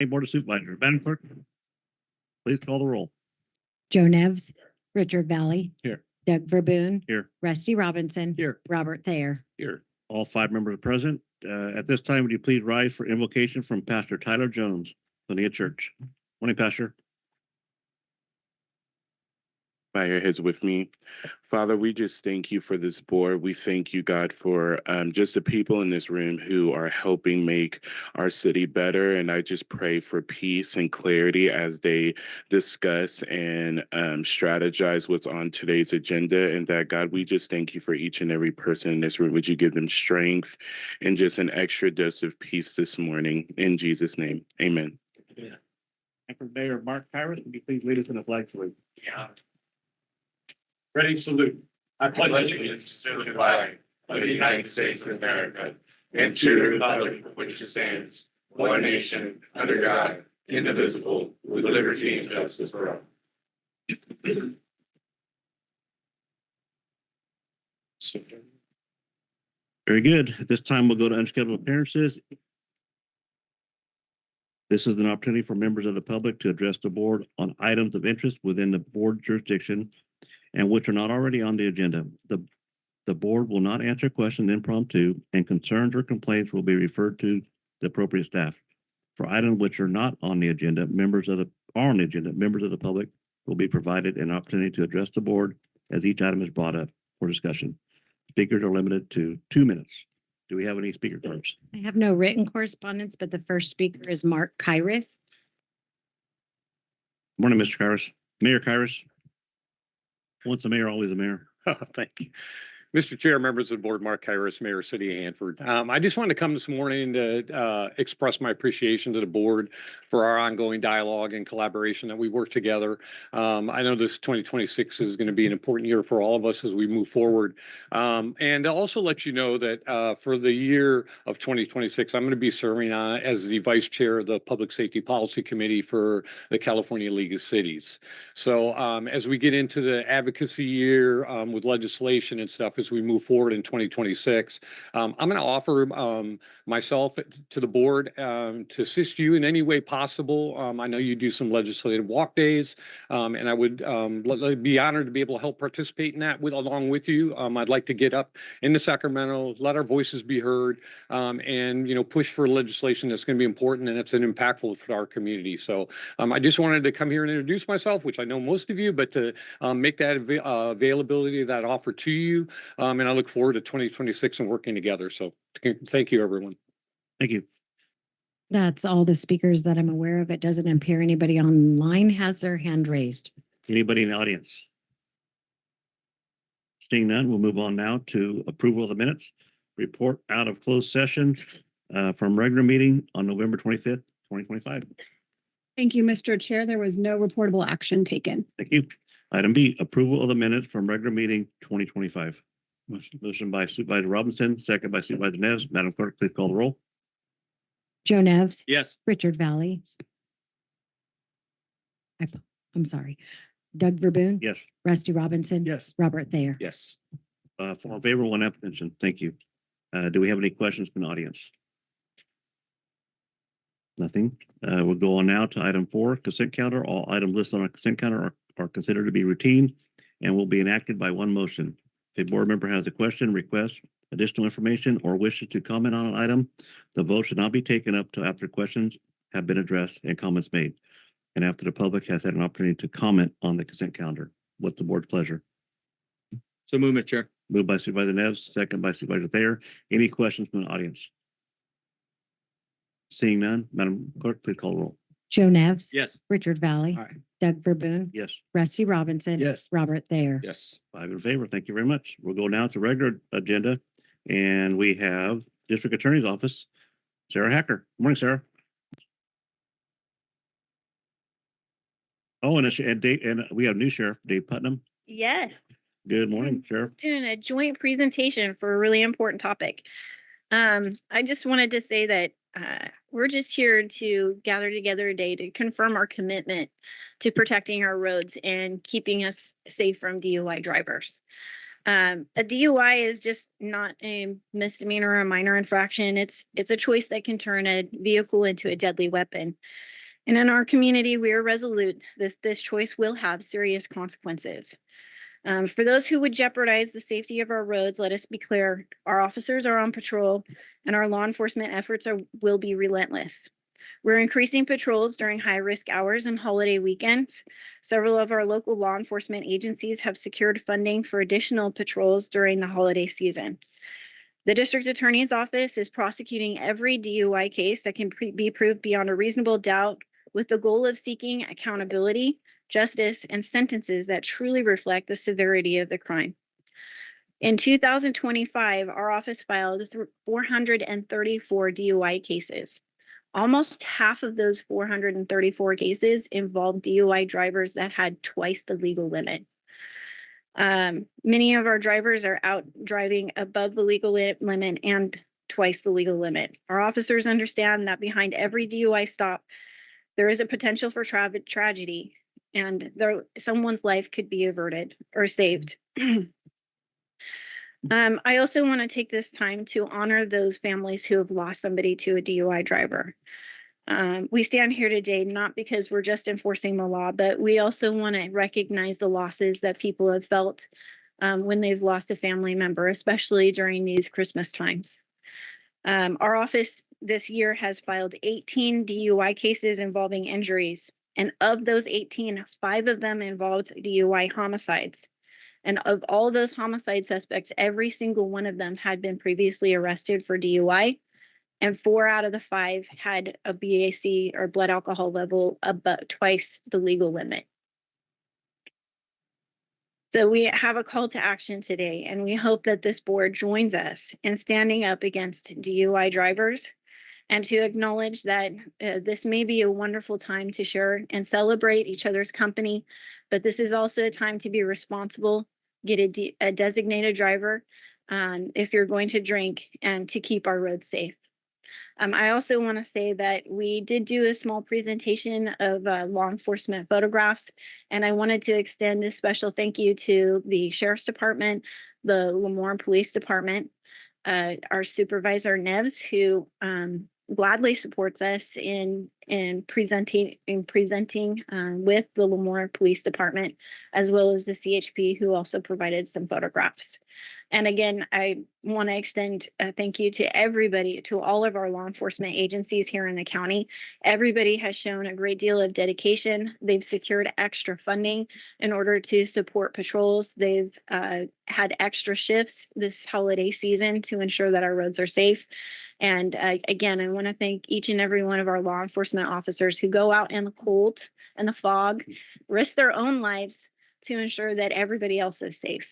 Board of Supervisors. Madam Clerk, please call the roll. Joe Nevs, Richard Valley. Here. Doug Verboon. Here. Rusty Robinson. Here. Robert Thayer. Here. All 5 members are present. At this time, would you please rise for invocation from Pastor Tyler Jones, Lineage Church. Morning, Pastor. Bow your heads with me. Father, we just thank you for this board. We thank you, God, for just the people in this room who are helping make our city better. And I just pray for peace and clarity as they discuss and strategize what's on today's agenda. And that, God, we just thank you for each and every person in this room. Would you give them strength and just an extra dose of peace this morning? In Jesus' name, amen. Yeah. And for Mayor Mark Kyrus, would you please lead us in a flag salute? Yeah. Ready, salute. I pledge allegiance to the flag of the United States of America and to the republic for which it stands, one nation, under God, indivisible, with liberty and justice for all. Very good. At this time, we'll go to unscheduled appearances. This is an opportunity for members of the public to address the board on items of interest within the board jurisdiction and which are not already on the agenda. The board will not answer questions impromptu, and concerns or complaints will be referred to the appropriate staff. For items which are not on the agenda, members of the public will be provided an opportunity to address the board as each item is brought up for discussion. Speakers are limited to 2 minutes. Do we have any speaker cards? I have no written correspondence, but the first speaker is Mark Kyrus. Morning, Mr. Kyrus. Mayor Kyrus. Once a mayor, always a mayor. Thank you. Mr. Chair, members of the board, Mark Kyrus, Mayor, City of Hanford. I just wanted to come this morning to express my appreciation to the board for our ongoing dialogue and collaboration that we work together. I know this 2026 is going to be an important year for all of us as we move forward. And I'll also let you know that for the year of 2026, I'm going to be serving as the vice chair of the Public Safety Policy Committee for the California League of Cities. So as we get into the advocacy year with legislation and stuff, as we move forward in 2026. I'm going to offer myself to the board to assist you in any way possible. I know you do some legislative walk days, and I would be honored to be able to help participate in that along with you. I'd like to get up into Sacramento, let our voices be heard, and push for legislation that's going to be important and it's an impactful for our community. So I just wanted to come here and introduce myself, which I know most of you, but to make that availability of that offer to you. And I look forward to 2026 and working together. So thank you, everyone. Thank you. That's all the speakers that I'm aware of. It doesn't appear anybody online has their hand raised. Anybody in the audience? Seeing none, we'll move on now to approval of the minutes. Report out of closed session from regular meeting on November 25th, 2025. Thank you, Mr. Chair. There was no reportable action taken. Thank you. Item B, approval of the minutes from regular meeting 2025. Motion by Supervisor Robinson, second by Supervisor Neves. Madam Clerk, please call the roll. Joe Nevs. Yes. Richard Valley. I'm sorry. Doug Verboon. Yes. Rusty Robinson. Yes. Robert Thayer. Yes. 4 in favor, 1 abstention. Thank you. Do we have any questions from the audience? Nothing. We'll go on now to item 4, consent calendar. All items listed on our consent calendar are considered to be routine and will be enacted by one motion. If a board member has a question, request additional information, or wishes to comment on an item, the vote should not be taken up till after questions have been addressed and comments made, and after the public has had an opportunity to comment on the consent calendar. What's the board's pleasure? So move, Mr. Chair. Moved by Supervisor Neves, second by Supervisor Thayer. Any questions from the audience? Seeing none, Madam Clerk, please call the roll. Joe Nevs. Yes. Richard Valley. Aye. Doug Verboon. Yes. Rusty Robinson. Yes. Robert Thayer. Yes. 5 in favor. Thank you very much. We'll go now to regular agenda, and we have District Attorney's Office, Sarah Hacker. Good morning, Sarah. Oh, and we have new Sheriff Dave Putnam. Yes, Good morning, Sheriff. doing a joint presentation for a really important topic. I just wanted to say that we're just here to gather together today to confirm our commitment to protecting our roads and keeping us safe from DUI drivers. A DUI is just not a misdemeanor or a minor infraction. It's a choice that can turn a vehicle into a deadly weapon. And in our community, we are resolute that this choice will have serious consequences. For those who would jeopardize the safety of our roads, let us be clear, our officers are on patrol and our law enforcement efforts will be relentless. We're increasing patrols during high-risk hours and holiday weekends. Several of our local law enforcement agencies have secured funding for additional patrols during the holiday season. The district attorney's office is prosecuting every DUI case that can be proved beyond a reasonable doubt with the goal of seeking accountability, justice, and sentences that truly reflect the severity of the crime. In 2025, our office filed 434 DUI cases. Almost half of those 434 cases involved DUI drivers that had twice the legal limit. Many of our drivers are out driving above the legal limit and twice the legal limit. Our officers understand that behind every DUI stop, there is a potential for tragedy, and someone's life could be averted or saved. I also want to take this time to honor those families who have lost somebody to a DUI driver. We stand here today not because we're just enforcing the law, but we also want to recognize the losses that people have felt when they've lost a family member, especially during these Christmas times. Our office this year has filed 18 DUI cases involving injuries, and of those 18, 5 of them involved DUI homicides. And of all those homicide suspects, every single one of them had been previously arrested for DUI, and 4 out of the 5 had a BAC or blood alcohol level about twice the legal limit. So we have a call to action today, and we hope that this board joins us in standing up against DUI drivers and to acknowledge that this may be a wonderful time to share and celebrate each other's company, but this is also a time to be responsible, get a designated driver if you're going to drink, and to keep our roads safe. I also want to say that we did do a small presentation of law enforcement photographs, and I wanted to extend a special thank you to the Sheriff's Department, the Lemoore Police Department, our Supervisor Neves, who gladly supports us in presenting with the Lemoore Police Department, as well as the CHP, who also provided some photographs. And again, I want to extend a thank you to everybody, to all of our law enforcement agencies here in the county. Everybody has shown a great deal of dedication. They've secured extra funding in order to support patrols. They've had extra shifts this holiday season to ensure that our roads are safe. And again, I want to thank each and every one of our law enforcement officers who go out in the cold and the fog, risk their own lives to ensure that everybody else is safe.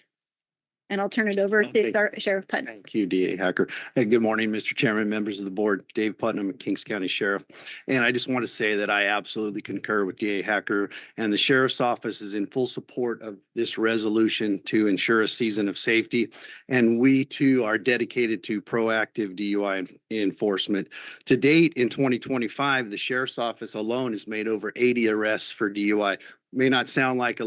And I'll turn it over to Sheriff Putnam. Thank you, DA Hacker. Hey, good morning, Mr. Chairman, members of the board. Dave Putnam, Kings County Sheriff. And I just want to say that I absolutely concur with DA Hacker, and the Sheriff's Office is in full support of this resolution to ensure a season of safety. And we too are dedicated to proactive DUI enforcement. To date, in 2025, the Sheriff's Office alone has made over 80 arrests for DUI. May not sound like a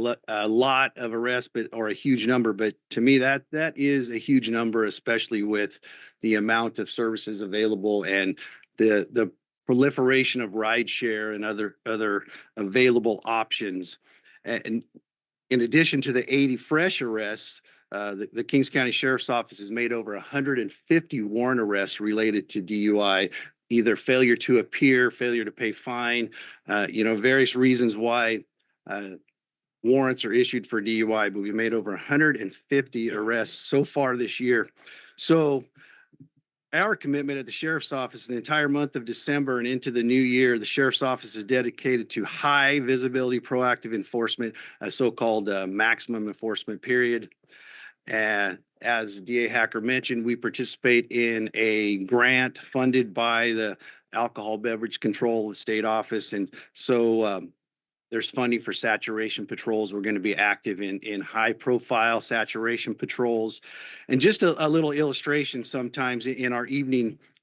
lot of arrests, or a huge number, but to me that is a huge number, especially with the amount of services available and the proliferation of rideshare and other available options. And in addition to the 80 fresh arrests, the Kings County Sheriff's Office has made over 150 warrant arrests related to DUI, either failure to appear, failure to pay fine, various reasons why warrants are issued for DUI, but we've made over 150 arrests so far this year. So our commitment at the Sheriff's Office, the entire month of December and into the new year, the Sheriff's Office is dedicated to high visibility proactive enforcement, a so-called maximum enforcement period. And as DA Hacker mentioned, we participate in a grant funded by the Alcohol Beverage Control State Office. And so There's funding for saturation patrols. We're going to be active in high profile saturation patrols. And just a little illustration, sometimes in our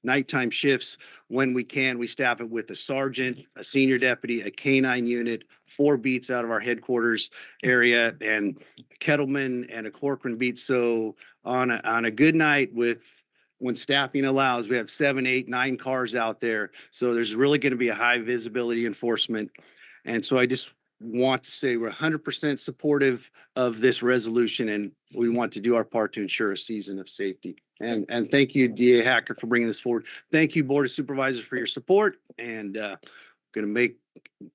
nighttime shifts, when we can, we staff it with a sergeant, a senior deputy, a canine unit, 4 beats out of our headquarters area, and a Kettleman and a Corcoran beat. So on a good night when staffing allows, we have 7, 8, 9 cars out there. So there's really going to be a high visibility enforcement. And so I just want to say we're 100% supportive of this resolution, and we want to do our part to ensure a season of safety. And thank you, DA Hacker, for bringing this forward. Thank you, Board of Supervisors, for your support, and going to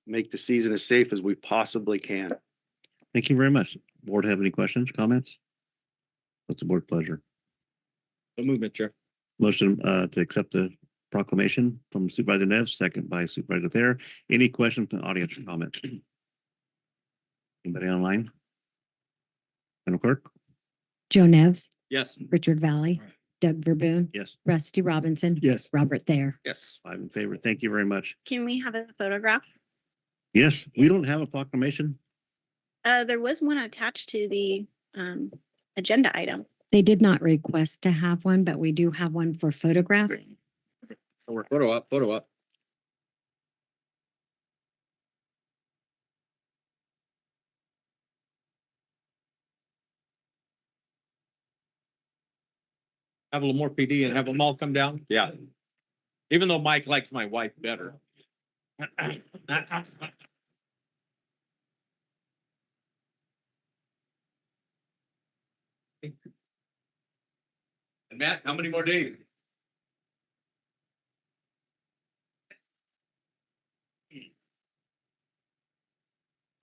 make the season as safe as we possibly can. Thank you very much. Board have any questions, comments? What's the board pleasure? The movement, Chair. Motion to accept the proclamation from Supervisor Neves, second by Supervisor Thayer. Any questions from the audience or comment? Anybody online? Madam Clerk? Joe Nevs, Yes. Richard Valley, Doug Verboon, Yes. Rusty Robinson. Yes. Robert Thayer. Yes. 5 in favor. Thank you very much. Can we have a photograph? Yes, we don't have a proclamation. There was one attached to the agenda item. They did not request to have one, but we do have one for photographs. So we're photo up, photo up. Have a little more PD and have them all come down? Yeah. Even though Mike likes my wife better. And Matt, how many more days?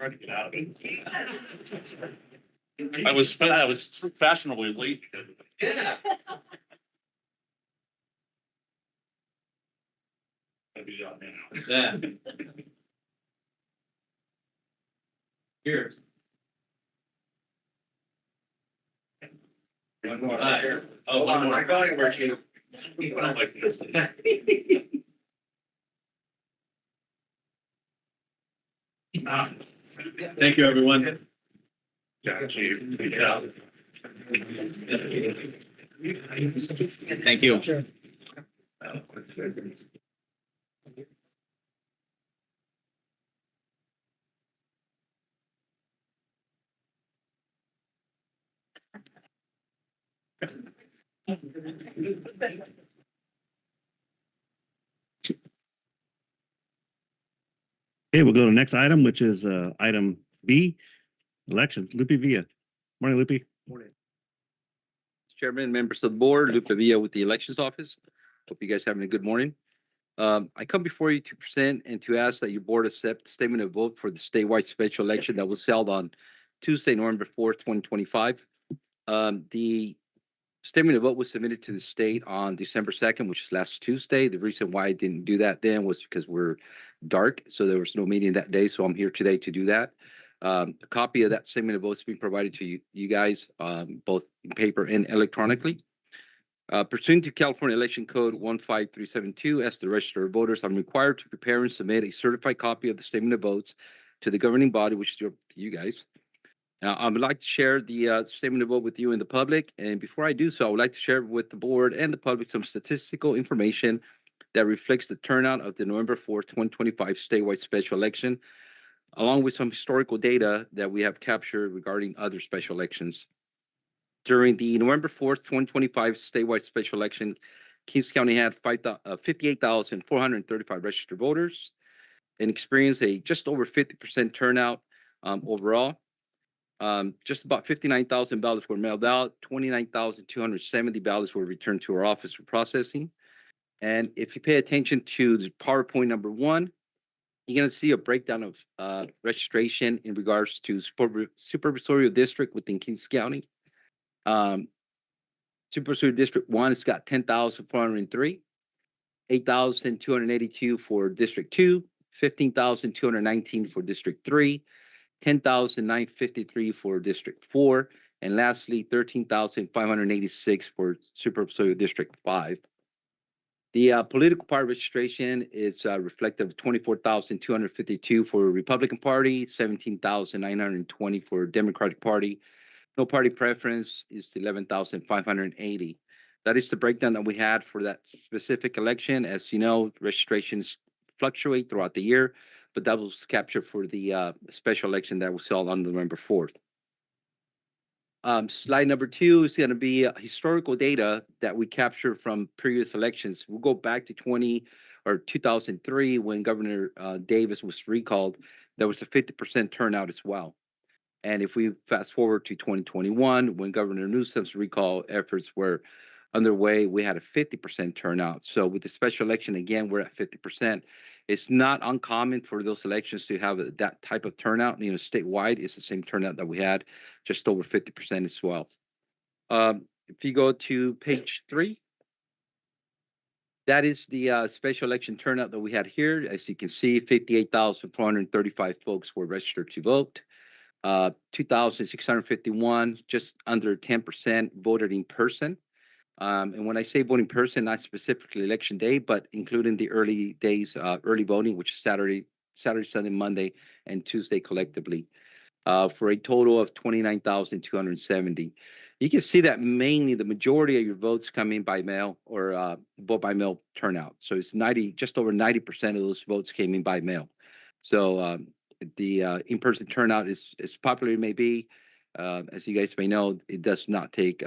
Trying to get out of it. I was fashionably late because of it. Yeah. Gonna be out now. Yeah. Here. One more. Oh, one more. I'm going where you. Like this. Thank you, everyone. Yeah. Thank you. Okay, we'll go to the next item, which is item B, election. Lupe Villa. Morning, Lupe. Morning. Chairman, members of the board, Lupe Villa with the Elections Office. Hope you guys having a good morning. I come before you to present and to ask that your board accept the statement of vote for the statewide special election that was held on Tuesday, November 4th, 2025. The statement of vote was submitted to the state on December 2nd, which is last Tuesday. The reason why I didn't do that then was because we're dark, so there was no meeting that day. So I'm here today to do that. A copy of that statement of vote is being provided to you guys, both in paper and electronically. Pursuant to California Election Code 15372, as the register of voters, I'm required to prepare and submit a certified copy of the statement of votes to the governing body, which is you guys. Now, I would like to share the statement of vote with you and the public. And before I do so, I would like to share with the board and the public some statistical information that reflects the turnout of the November 4th, 2025 statewide special election, along with some historical data that we have captured regarding other special elections. During the November 4th, 2025 statewide special election, Kings County had 58,435 registered voters and experienced a just over 50% turnout overall. Just about 59,000 ballots were mailed out. 29,270 ballots were returned to our office for processing. And if you pay attention to the PowerPoint number 1, you're going to see a breakdown of registration in regards to supervisorial district within Kings County. Supervisorial District 1 has got 10,403, 8,282 for District 2, 15,219 for District 3, 10,953 for District 4, and lastly, 13,586 for Supervisorial District 5. The political party registration is reflective of 24,252 for Republican Party, 17,920 for Democratic Party. No party preference is 11,580. That is the breakdown that we had for that specific election. As you know, registrations fluctuate throughout the year, but that was captured for the special election that was held on November 4th. Slide number 2 is going to be historical data that we captured from previous elections. We'll go back to 2003 when Governor Davis was recalled. There was a 50% turnout as well. And if we fast forward to 2021, when Governor Newsom's recall efforts were underway, we had a 50% turnout. So with the special election, again, we're at 50%. It's not uncommon for those elections to have that type of turnout. You know, statewide, it's the same turnout that we had, just over 50% as well. If you go to page 3, that is the special election turnout that we had here. As you can see, 58,435 folks were registered to vote. 2,651, just under 10% voted in person. And when I say voting person, not specifically election day, but including the early days, early voting, which is Saturday, Sunday, Monday, and Tuesday collectively, for a total of 29,270. You can see that mainly the majority of your votes come in by mail or vote by mail turnout. So it's just over 90% of those votes came in by mail. So the in-person turnout is as popular as it may be. As you guys may know, it does not take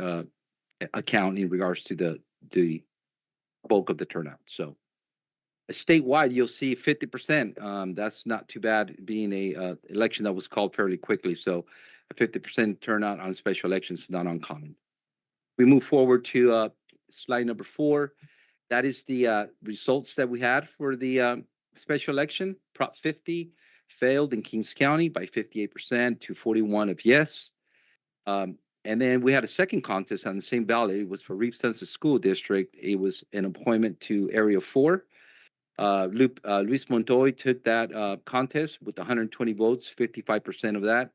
account in regards to the bulk of the turnout. So statewide, you'll see 50%. That's not too bad, being a election that was called fairly quickly. So a 50% turnout on special elections is not uncommon. We move forward to slide number 4. That is the results that we had for the special election. Prop 50 failed in Kings County by 58% to 41 of yes. And then we had a second contest on the same ballot. It was for Reeves Census School District. It was an appointment to Area 4. Luis Montoy took that contest with 120 votes, 55% of that.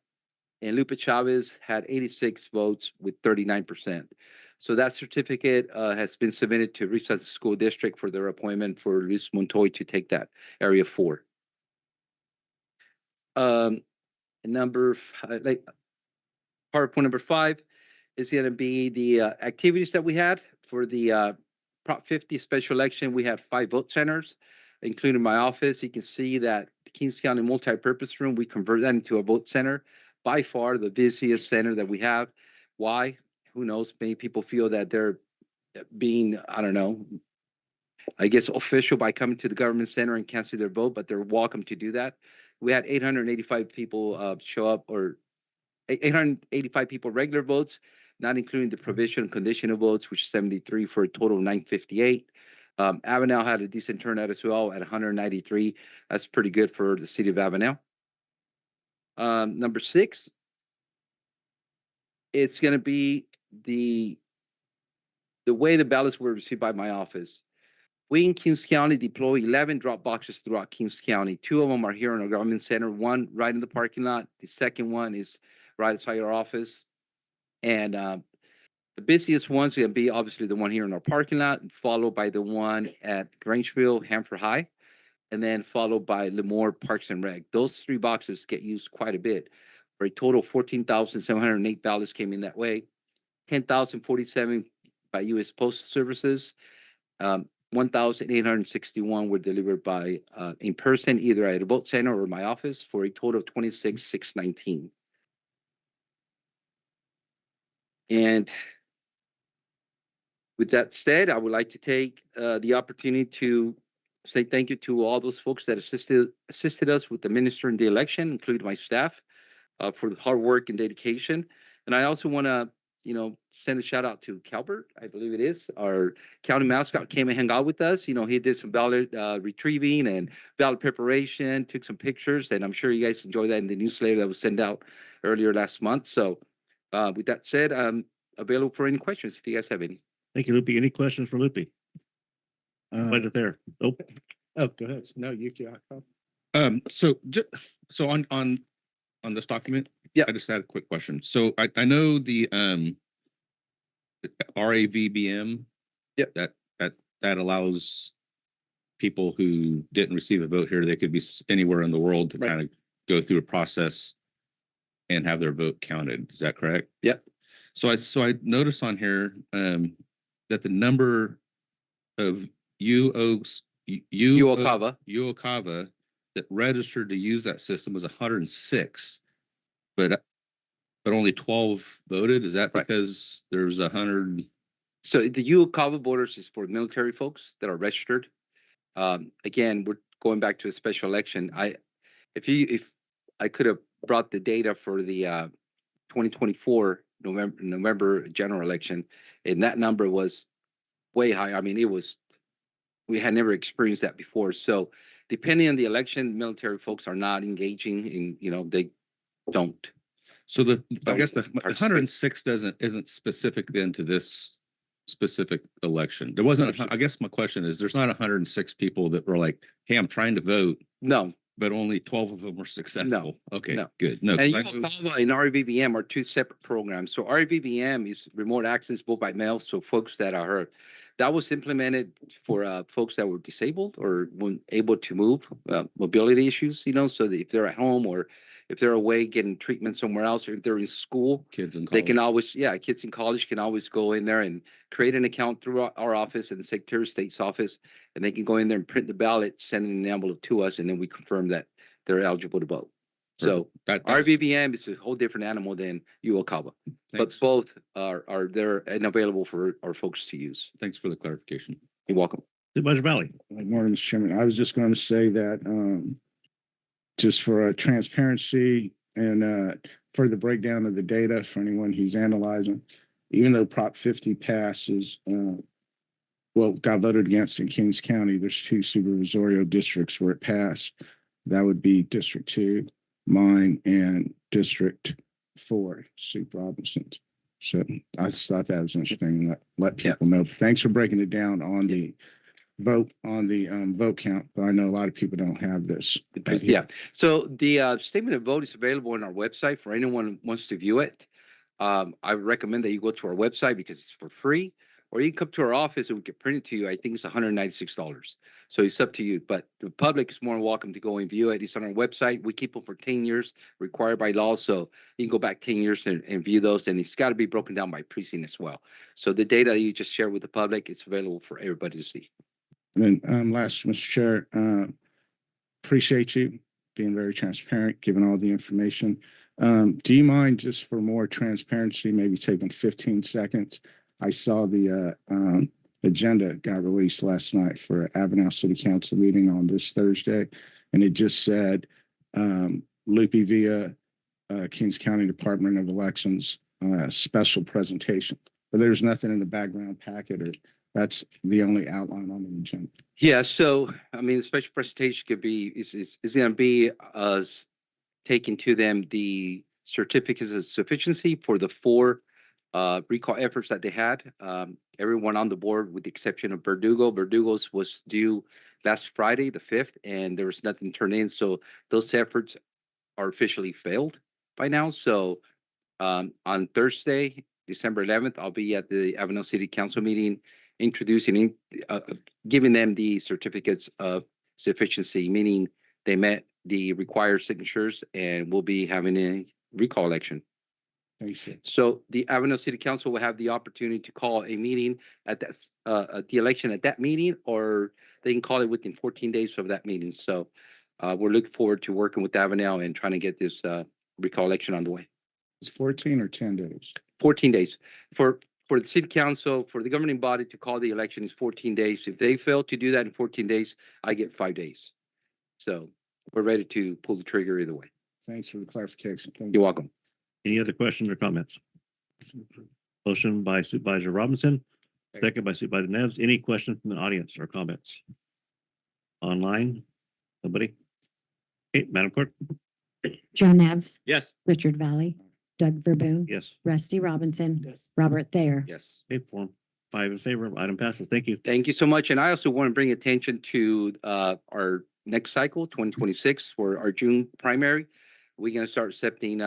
And Lupe Chavez had 86 votes with 39%. So that certificate has been submitted to Reeves Census School District for their appointment for Luis Montoy to take that Area 4. PowerPoint number 5 is going to be the activities that we had for the Prop 50 special election. We had 5 vote centers, including my office. You can see that the Kings County multi-purpose room, we converted that into a vote center. By far the busiest center that we have. Why? Who knows? Many people feel that they're being, I don't know, I guess official by coming to the government center and canceling their vote, but they're welcome to do that. We had 885 people show up, or 885 people regular votes, not including the provisional and conditional votes, which is 73 for a total of 958. Avenel had a decent turnout as well at 193. That's pretty good for the city of Avenel. Number 6, it's going to be the way the ballots were received by my office. We in Kings County deploy 11 drop boxes throughout Kings County. 2 of them are here in our government center, one right in the parking lot. The second one is right outside our office. And the busiest ones are going to be obviously the one here in our parking lot, followed by the one at Grangeville, Hanford High, and then followed by Lemoore Parks and Rec. Those 3 boxes get used quite a bit. For a total of 14,708 ballots came in that way. 10,047 by U.S. Postal Services. 1,861 were delivered by in person, either at a vote center or my office, for a total of 26,619. And with that said, I would like to take the opportunity to say thank you to all those folks that assisted us with administering the election, including my staff, for the hard work and dedication. And I also want to, send a shout out to Calbert, I believe it is, our county mascot, came and hung out with us. He did some ballot retrieving and ballot preparation, took some pictures, and I'm sure you guys enjoyed that in the newsletter that was sent out earlier last month. So with that said, I'm available for any questions if you guys have any. Thank you, Lupe. Any questions for Lupe? Right there. Nope. Oh, go ahead. No, you can. So on this document, yeah, I just had a quick question. So I know the RAVBM, yeah, that that allows people who didn't receive a vote here, they could be anywhere in the world to Right. kind of go through a process and have their vote counted. Is that correct? Yep. So I noticed on here that the number of Uokava that registered to use that system was 106, but only 12 voted. Is that Right. because there's 100? So the UOCAVA borders is for military folks that are registered. Again, we're going back to a special election. If I could have brought the data for the 2024 November general election, and that number was way high. I mean, we had never experienced that before. So depending on the election, military folks are not engaging in, they don't. So I guess the participate. 106 isn't specific then to this specific election. There wasn't, I guess my question is, there's not 106 people that were like, hey, I'm trying to vote, No, but only 12 of them were successful. Okay, no. good. No, And 'cause I moved- UOCAVA and RVBM are two separate programs. So RVBM is remote access vote by mail. So folks that are that was implemented for folks that were disabled or weren't able to move, mobility issues, so that if they're at home or if they're away getting treatment somewhere else, or if they're in school, kids in they college. can always, kids in college can always go in there and create an account through our office and the Secretary of State's office, and they can go in there and print the ballot, send an envelope to us, and then we confirm that they're eligible to vote. So That was- RVBM is a whole different animal than UOCAVA, but thanks. both are there and available for our folks to use. Thanks for the clarification. You're welcome. Supervisor Valley. Good morning, Mr. Chairman. I was just going to say that just for transparency and for the breakdown of the data for anyone who's analyzing, even though Prop 50 passes, got voted against in Kings County, there's two supervisorial districts where it passed. That would be District 2, mine, and District 4, Soup Robinson's. So I just thought that was interesting and let people know. Thanks for breaking it down on the vote count, but I know a lot of people don't have this. Yeah. So the statement of vote is available on our website for anyone who wants to view it. I recommend that you go to our website because it's for free, or you can come to our office and we can print it to you. I think it's $196. So it's up to you, but the public is more than welcome to go and view it. It's on our website. We keep them for 10 years, required by law. So you can go back 10 years and view those, and it's got to be broken down by precinct as well. So the data you just shared with the public, it's available for everybody to see. And then last, Mr. Chair, appreciate you being very transparent, giving all the information. Do you mind, just for more transparency, maybe taking 15 seconds? I saw the agenda got released last night for Avenel City Council meeting on this Thursday, and it just said Lupe Villa, Kings County Department of Elections special presentation. But there's nothing in the background packet, or that's the only outline on the agenda. Yeah, so I mean, the special presentation could be is going to be us taking to them the certificates of sufficiency for the 4 recall efforts that they had. Everyone on the board, with the exception of Verdugo. Verdugo's was due last Friday, the 5th, and there was nothing turned in. So those efforts are officially failed by now. So on Thursday, December 11th, I'll be at the Avenel City Council meeting, introducing, giving them the certificates of sufficiency, meaning they met the required signatures, and we'll be having a recall election. Thank you. So the Avenel City Council will have the opportunity to call a meeting at the election at that meeting, or they can call it within 14 days of that meeting. So we're looking forward to working with Avenel and trying to get this recall election on the way. It's 14 or 10 days. 14 days for the city council, for the governing body to call the election is 14 days. If they fail to do that in 14 days, I get 5 days. So we're ready to pull the trigger either way. Thanks for the clarification. Thank You're you. welcome. Any other questions or comments? Motion by Supervisor Robinson, second by Supervisor Neves. Any questions from the audience or comments? Online? Nobody? Okay, Madam Clerk? Joe Nevs, Yes. Richard Valley, Doug Verboon, Yes. Rusty Robinson, Yes. Robert Thayer. Yes. Okay, 5 in favor. Item passes. Thank you. Thank you so much. And I also want to bring attention to our next cycle, 2026, for our June primary. We're going to start accepting,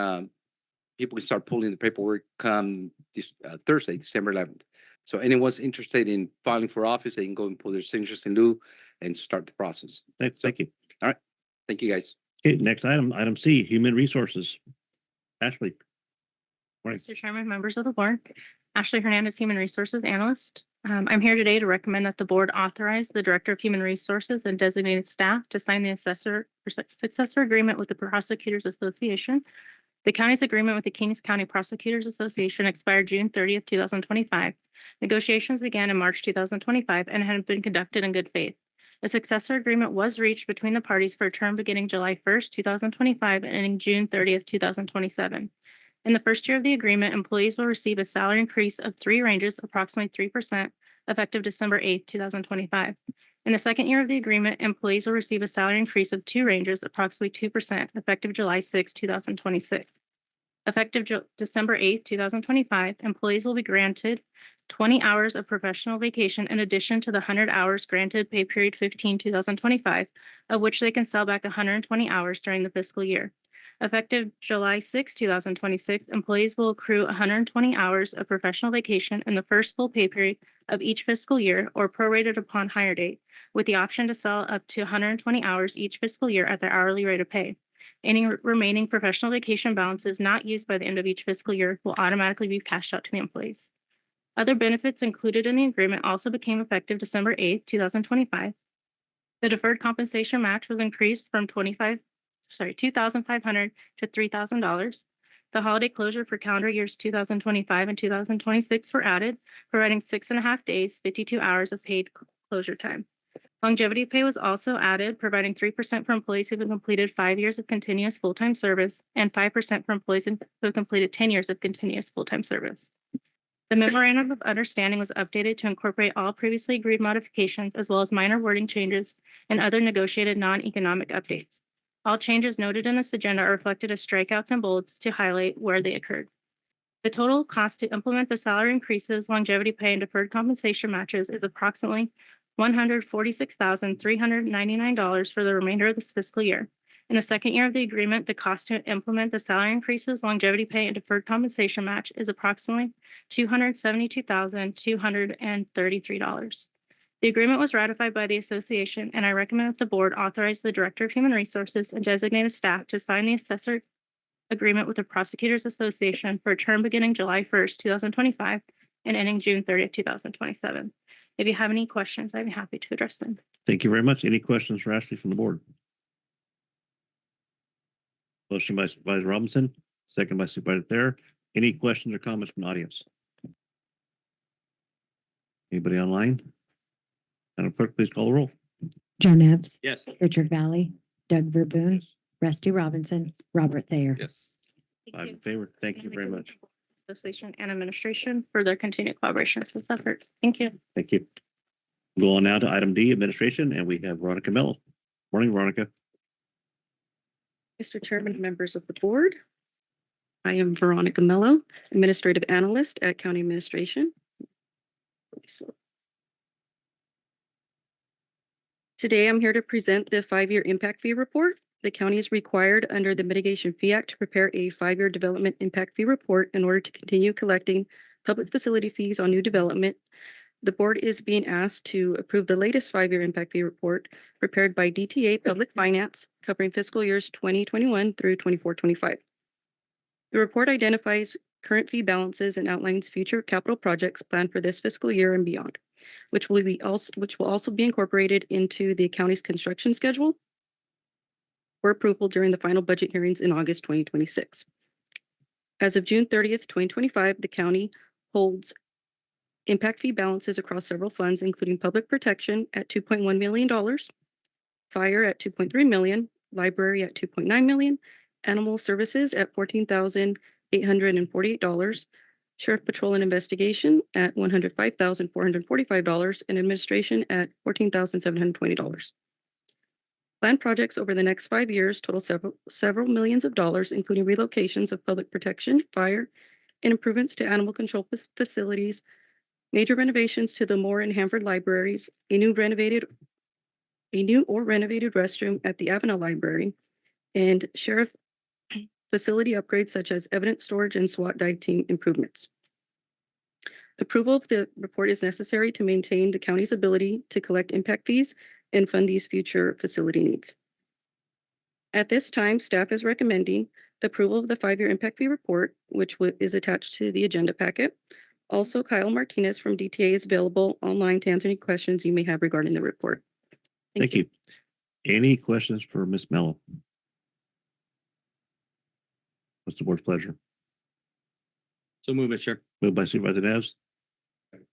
people can start pulling the paperwork come this Thursday, December 11th. So anyone's interested in filing for office, they can go and pull their signatures in lieu and start the process. Thank you. Thank you, guys. Okay, next item C, Human Resources. Ashley. Morning. Mr. Chairman, members of the board, Ashley Hernandez, Human Resources Analyst. I'm here today to recommend that the board authorize the Director of Human Resources and designated staff to sign the successor agreement with the Prosecutors Association. The county's agreement with the Kings County Prosecutors Association expired June 30th, 2025. Negotiations began in March 2025 and had been conducted in good faith. A successor agreement was reached between the parties for a term beginning July 1st, 2025 and ending June 30th, 2027. In the first year of the agreement, employees will receive a salary increase of 3 ranges, approximately 3%, effective December 8th, 2025. In the second year of the agreement, employees will receive a salary increase of 2 ranges, approximately 2%, effective July 6, 2026. Effective December 8th, 2025, employees will be granted 20 hours of professional vacation in addition to the 100 hours granted pay period 15, 2025, of which they can sell back 120 hours during the fiscal year. Effective July 6, 2026, employees will accrue 120 hours of professional vacation in the first full pay period of each fiscal year or prorated upon hire date, with the option to sell up to 120 hours each fiscal year at their hourly rate of pay. Any remaining professional vacation balances not used by the end of each fiscal year will automatically be cashed out to the employees. Other benefits included in the agreement also became effective December 8th, 2025. The deferred compensation match was increased from $2,500 to $3,000. The holiday closure for calendar years 2025 and 2026 were added, providing 6.5 days, 52 hours of paid closure time. Longevity pay was also added, providing 3% for employees who have completed 5 years of continuous full-time service and 5% for employees who have completed 10 years of continuous full-time service. The memorandum of understanding was updated to incorporate all previously agreed modifications as well as minor wording changes and other negotiated non-economic updates. All changes noted in this agenda are reflected as strikeouts and bolds to highlight where they occurred. The total cost to implement the salary increases, longevity pay, and deferred compensation matches is approximately $146,399 for the remainder of this fiscal year. In the second year of the agreement, the cost to implement the salary increases, longevity pay, and deferred compensation match is approximately $272,233. The agreement was ratified by the association, and I recommend that the board authorize the Director of Human Resources and designated staff to sign the assessor agreement with the Prosecutors Association for a term beginning July 1st, 2025 and ending June 30th, 2027. If you have any questions, I'd be happy to address them. Thank you very much. Any questions for Ashley from the board? Motion by Supervisor Robinson, second by Supervisor Thayer. Any questions or comments from the audience? Anybody online? Madam Clerk, please call the roll. Joe Nevs, Yes. Richard Valley, Doug Verboon, Rusty Robinson, Robert Thayer. Yes. Thank Five you. in favor. Thank you And very the much. Association and administration for their continued collaboration with this effort. Thank you. Thank you. Go on now to item D, administration, and we have Veronica Mello. Morning, Veronica. Mr. Chairman, members of the board. I am Veronica Mello, Administrative Analyst at County Administration. Today, I'm here to present the 5-year impact fee report. The county is required under the Mitigation Fee Act to prepare a 5-year development impact fee report in order to continue collecting public facility fees on new development. The board is being asked to approve the latest 5-year impact fee report prepared by DTA Public Finance covering fiscal years 2021 through 24-25. The report identifies current fee balances and outlines future capital projects planned for this fiscal year and beyond, which will also be incorporated into the county's construction schedule for approval during the final budget hearings in August 2026. As of June 30th, 2025, the county holds impact fee balances across several funds, including public protection at $2.1 million, fire at $2.3 million, library at $2.9 million, animal services at $14,848, sheriff patrol and investigation at $105,445, and administration at $14,720. Planned projects over the next 5 years total several millions of dollars, including relocations of public protection, fire, and improvements to animal control facilities, major renovations to the Moore and Hanford libraries, a new or renovated restroom at the Avenel Library, and sheriff facility upgrades such as evidence storage and SWAT dive team improvements. Approval of the report is necessary to maintain the county's ability to collect impact fees and fund these future facility needs. At this time, staff is recommending approval of the 5-year impact fee report, which is attached to the agenda packet. Also, Kyle Martinez from DTA is available online to answer any questions you may have regarding the report. Thank you. Any questions for Ms. Mello? What's the board's pleasure? So move, Mr. Chair. Moved by Supervisor Neves.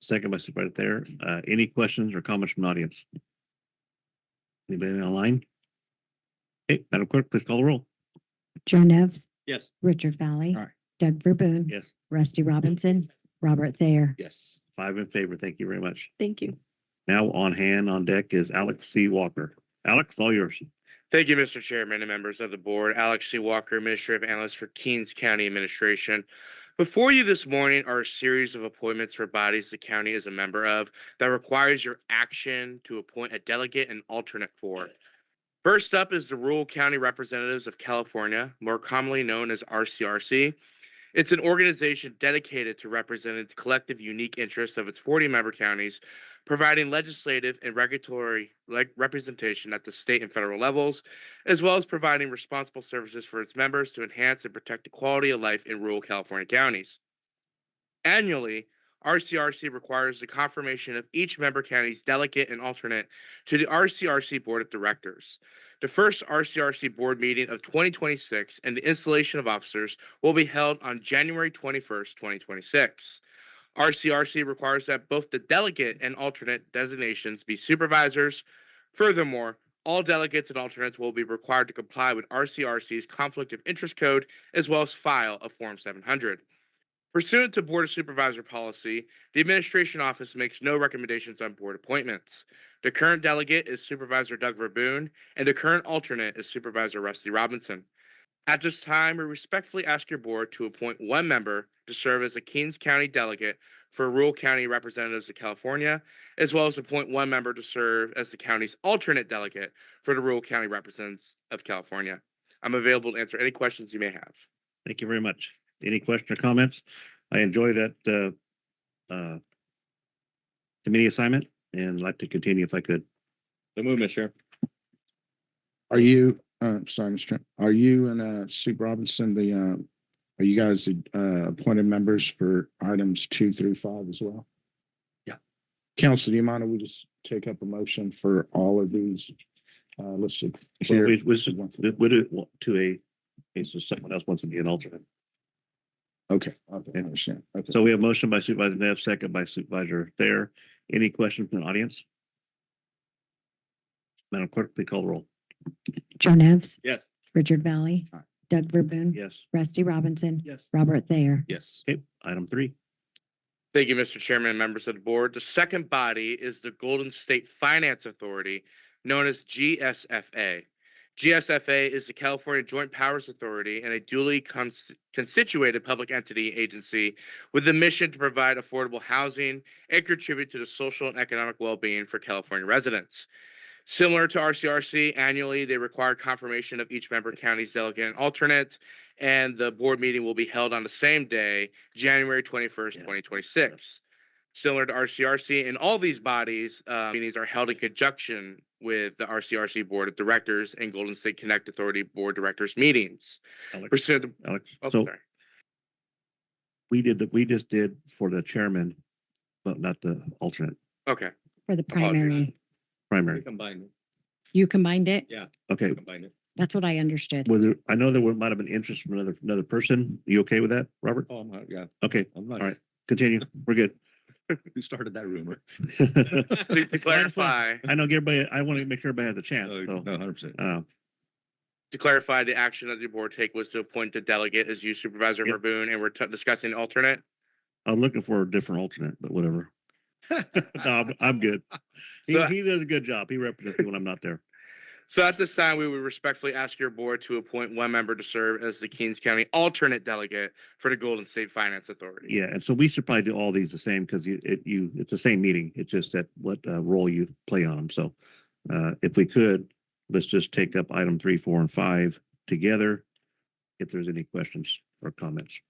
Second by Supervisor Thayer. Any questions or comments from the audience? Anybody online? Okay, Madam Clerk, please call the roll. Joe Nevs, Yes. Richard Valley, Aye. Doug Verboon, Yes, Rusty Robinson, Robert Thayer. Yes. 5 in favor. Thank you very much. Thank you. Now on deck is Alex C. Walker. Alex, all yours. Thank you, Mr. Chairman and members of the board. Alex C. Walker, Administrative Analyst for Kings County Administration. Before you this morning are a series of appointments for bodies the county is a member of that requires your action to appoint a delegate and alternate for. First up is the Rural County Representatives of California, more commonly known as RCRC. It's an organization dedicated to representing the collective unique interests of its 40 member counties, providing legislative and regulatory representation at the state and federal levels, as well as providing responsible services for its members to enhance and protect the quality of life in rural California counties. Annually, RCRC requires the confirmation of each member county's delegate and alternate to the RCRC Board of Directors. The first RCRC board meeting of 2026 and the installation of officers will be held on January 21st, 2026. RCRC requires that both the delegate and alternate designations be supervisors. Furthermore, all delegates and alternates will be required to comply with RCRC's Conflict of Interest Code as well as file a Form 700. Pursuant to Board of Supervisor policy, the Administration Office makes no recommendations on board appointments. The current delegate is Supervisor Doug Verboon, and the current alternate is Supervisor Rusty Robinson. At this time, we respectfully ask your board to appoint one member to serve as a Kings County delegate for Rural County Representatives of California, as well as appoint one member to serve as the county's alternate delegate for the Rural County Representatives of California. I'm available to answer any questions you may have. Thank you very much. Any questions or comments? I enjoy that committee assignment and like to continue if I could. So move, Mr. Chair. Are you, sorry, Mr. Chairman, are you and Sue Robinson, are you guys appointed members for items 2 through 5 as well? Yeah. Council, do you mind if we just take up a motion for all of these listed So here? we do to so someone else wants to be an alternate. Okay, I understand. Okay. So we have motion by Supervisor Neff, second by Supervisor Thayer. Any questions from the audience? Madam Clerk, please call the roll. Joe Nevs, Yes. Richard Valley, Aye. Doug Verboon, Yes. Rusty Robinson, Yes. Robert Thayer. Yes. Okay, item 3. Thank you, Mr. Chairman and members of the board. The second body is the Golden State Finance Authority, known as GSFA. GSFA is the California Joint Powers Authority and a duly constituted public entity agency with the mission to provide affordable housing and contribute to the social and economic well-being for California residents. Similar to RCRC, annually they require confirmation of each member county's delegate and alternate, and the board meeting will be held on the same day, January 21st, 2026. Similar to RCRC, and all these bodies, meetings are held in conjunction with the RCRC Board of Directors and Golden State Connect Authority Board Directors meetings. Alex, Alex. Oh, So sorry. we just did for the chairman, but not the alternate Okay. For the Apologies. primary. Combined. You combined it? Yeah. Okay. Combined it. That's what I understood. Was there, I know there might have been interest from another person. You okay with that, Robert? Oh, I'm not, yeah. Okay, I'm not. all right, continue. We're good. Who started that rumor? To clarify, I know everybody, I want to make sure everybody has a chance. No, So, 100%. to clarify, the action that the board take was to appoint the delegate as you, Supervisor Yep. Verboon, and we're discussing alternate. I'm looking for a different alternate, but whatever. No, I'm good. So- He does a good job. He represents me when I'm not there. So at this time, we would respectfully ask your board to appoint one member to serve as the Kings County alternate delegate for the Golden State Finance Authority. Yeah, and so we should probably do all these the same because it's the same meeting. It's just that what role you play on them. So if we could, let's just take up item 3, 4, and 5 together. If there's any questions or comments.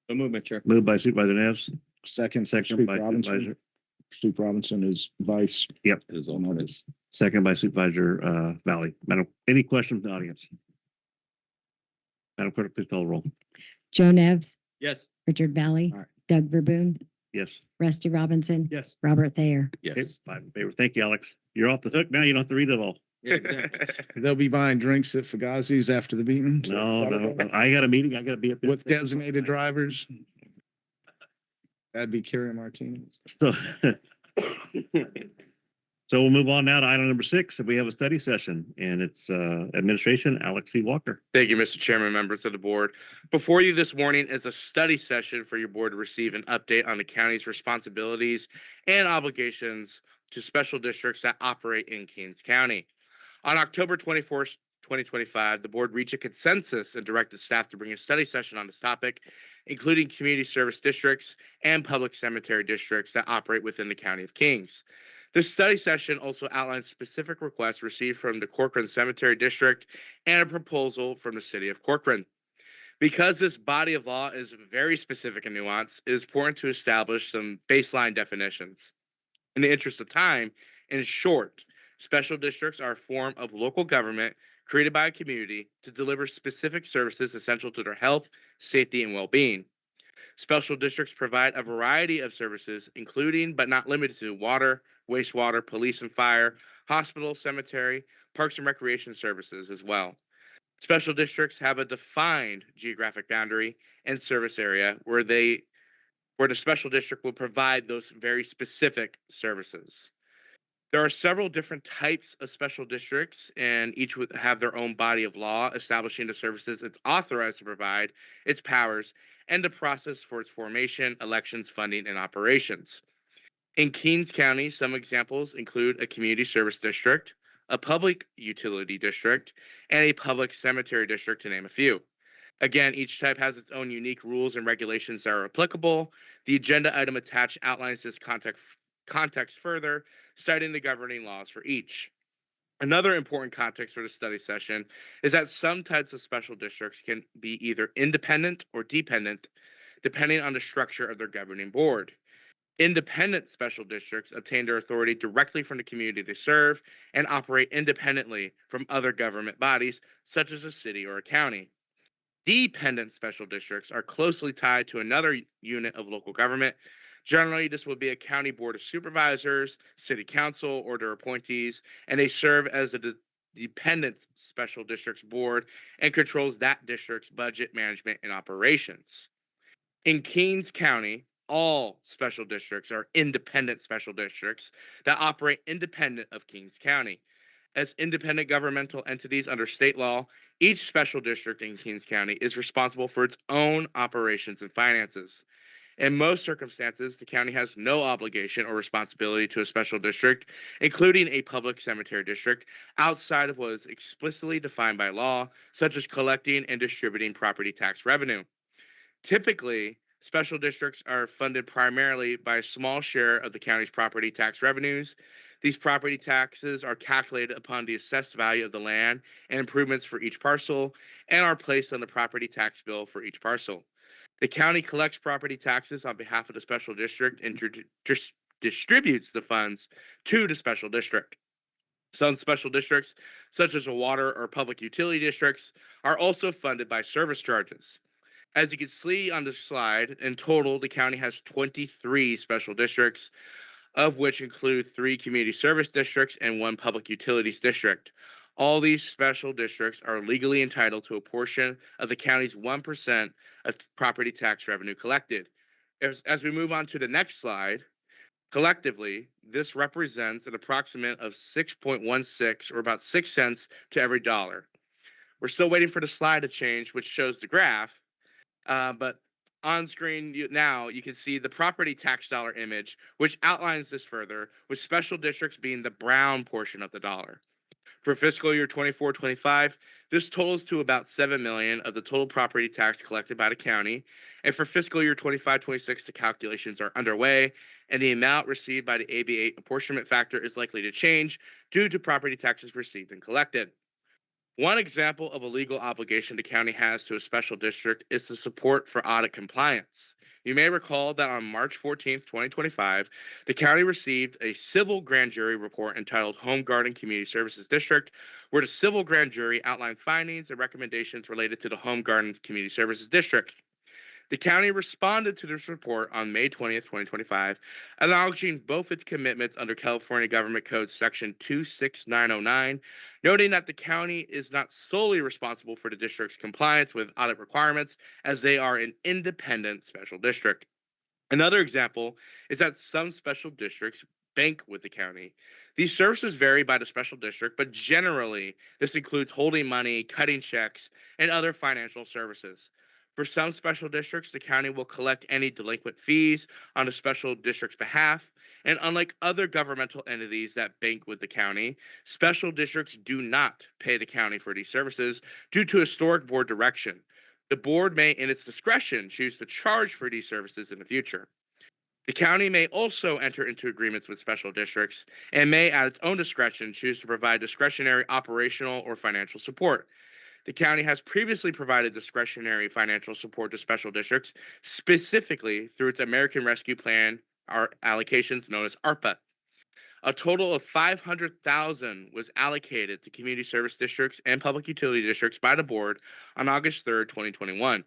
So move, Mr. Chair. Moved by Supervisor Neves, Second, Second Steve by Robinson. Supervisor. Steve Robinson is vice. Yep. Is alternates. Second by Supervisor Valley. Madam, any questions from the audience? Madam Clerk, please call the roll. Joe Nevs, Yes. Richard Valley, Aye. Doug Verboon, Yes. Rusty Robinson, Yes. Robert Thayer. Okay, Yes. 5 in favor. Thank you, Alex. You're off the hook now. You don't have to read it all. Yeah, exactly. They'll be buying drinks at Fugazi's after the meeting. No. I got a meeting. I got to be at this. With designated drivers. That'd be Kerry Martinez. So, so we'll move on now to item number 6. We have a study session, and it's administration, Alex C. Walker. Thank you, Mr. Chairman, members of the board. Before you this morning is a study session for your board to receive an update on the county's responsibilities and obligations to special districts that operate in Kings County. On October 24th, 2025, the board reached a consensus and directed staff to bring a study session on this topic, including community service districts and public cemetery districts that operate within the County of Kings. This study session also outlines specific requests received from the Corcoran Cemetery District and a proposal from the City of Corcoran. Because this body of law is very specific and nuanced, it is important to establish some baseline definitions. In the interest of time, in short, special districts are a form of local government created by a community to deliver specific services essential to their health, safety, and well-being. Special districts provide a variety of services, including but not limited to water, wastewater, police and fire, hospital, cemetery, parks and recreation services as well. Special districts have a defined geographic boundary and service area where the special district will provide those very specific services. There are several different types of special districts, and each would have their own body of law establishing the services it's authorized to provide, its powers, and the process for its formation, elections, funding, and operations. In Kings County, some examples include a community service district, a public utility district, and a public cemetery district, to name a few. Again, each type has its own unique rules and regulations that are applicable. The agenda item attached outlines this context further, citing the governing laws for each. Another important context for the study session is that some types of special districts can be either independent or dependent, depending on the structure of their governing board. Independent special districts obtain their authority directly from the community they serve and operate independently from other government bodies, such as a city or a county. Dependent special districts are closely tied to another unit of local government. Generally, this would be a county board of supervisors, city council, or their appointees, and they serve as a dependent special districts board and controls that district's budget, management, and operations. In Kings County, all special districts are independent special districts that operate independent of Kings County. As independent governmental entities under state law, each special district in Kings County is responsible for its own operations and finances. In most circumstances, the county has no obligation or responsibility to a special district, including a public cemetery district, outside of what is explicitly defined by law, such as collecting and distributing property tax revenue. Typically, special districts are funded primarily by a small share of the county's property tax revenues. These property taxes are calculated upon the assessed value of the land and improvements for each parcel and are placed on the property tax bill for each parcel. The county collects property taxes on behalf of the special district and distributes the funds to the special district. Some special districts, such as the water or public utility districts, are also funded by service charges. As you can see on this slide, in total, the county has 23 special districts, of which include 3 community service districts and 1 public utilities district. All these special districts are legally entitled to a portion of the county's 1% of property tax revenue collected. As we move on to the next slide, collectively, this represents an approximate of 6.16, or about 6 cents to every dollar. We're still waiting for the slide to change, which shows the graph, but on screen now, you can see the property tax dollar image, which outlines this further, with special districts being the brown portion of the dollar. For fiscal year 24-25, this totals to about $7 million of the total property tax collected by the county. And for fiscal year 25-26, the calculations are underway, and the amount received by the AB8 apportionment factor is likely to change due to property taxes received and collected. One example of a legal obligation the county has to a special district is the support for audit compliance. You may recall that on March 14th, 2025, the county received a civil grand jury report entitled Home Garden Community Services District, where the civil grand jury outlined findings and recommendations related to the Home Garden Community Services District. The county responded to this report on May 20th, 2025, acknowledging both its commitments under California Government Code Section 26909, noting that the county is not solely responsible for the district's compliance with audit requirements, as they are an independent special district. Another example is that some special districts bank with the county. These services vary by the special district, but generally, this includes holding money, cutting checks, and other financial services. For some special districts, the county will collect any delinquent fees on the special district's behalf. And unlike other governmental entities that bank with the county, special districts do not pay the county for these services due to historic board direction. The board may, in its discretion, choose to charge for these services in the future. The county may also enter into agreements with special districts and may, at its own discretion, choose to provide discretionary operational or financial support. The county has previously provided discretionary financial support to special districts, specifically through its American Rescue Plan allocations known as ARPA. A total of $500,000 was allocated to community service districts and public utility districts by the board on August 3rd, 2021.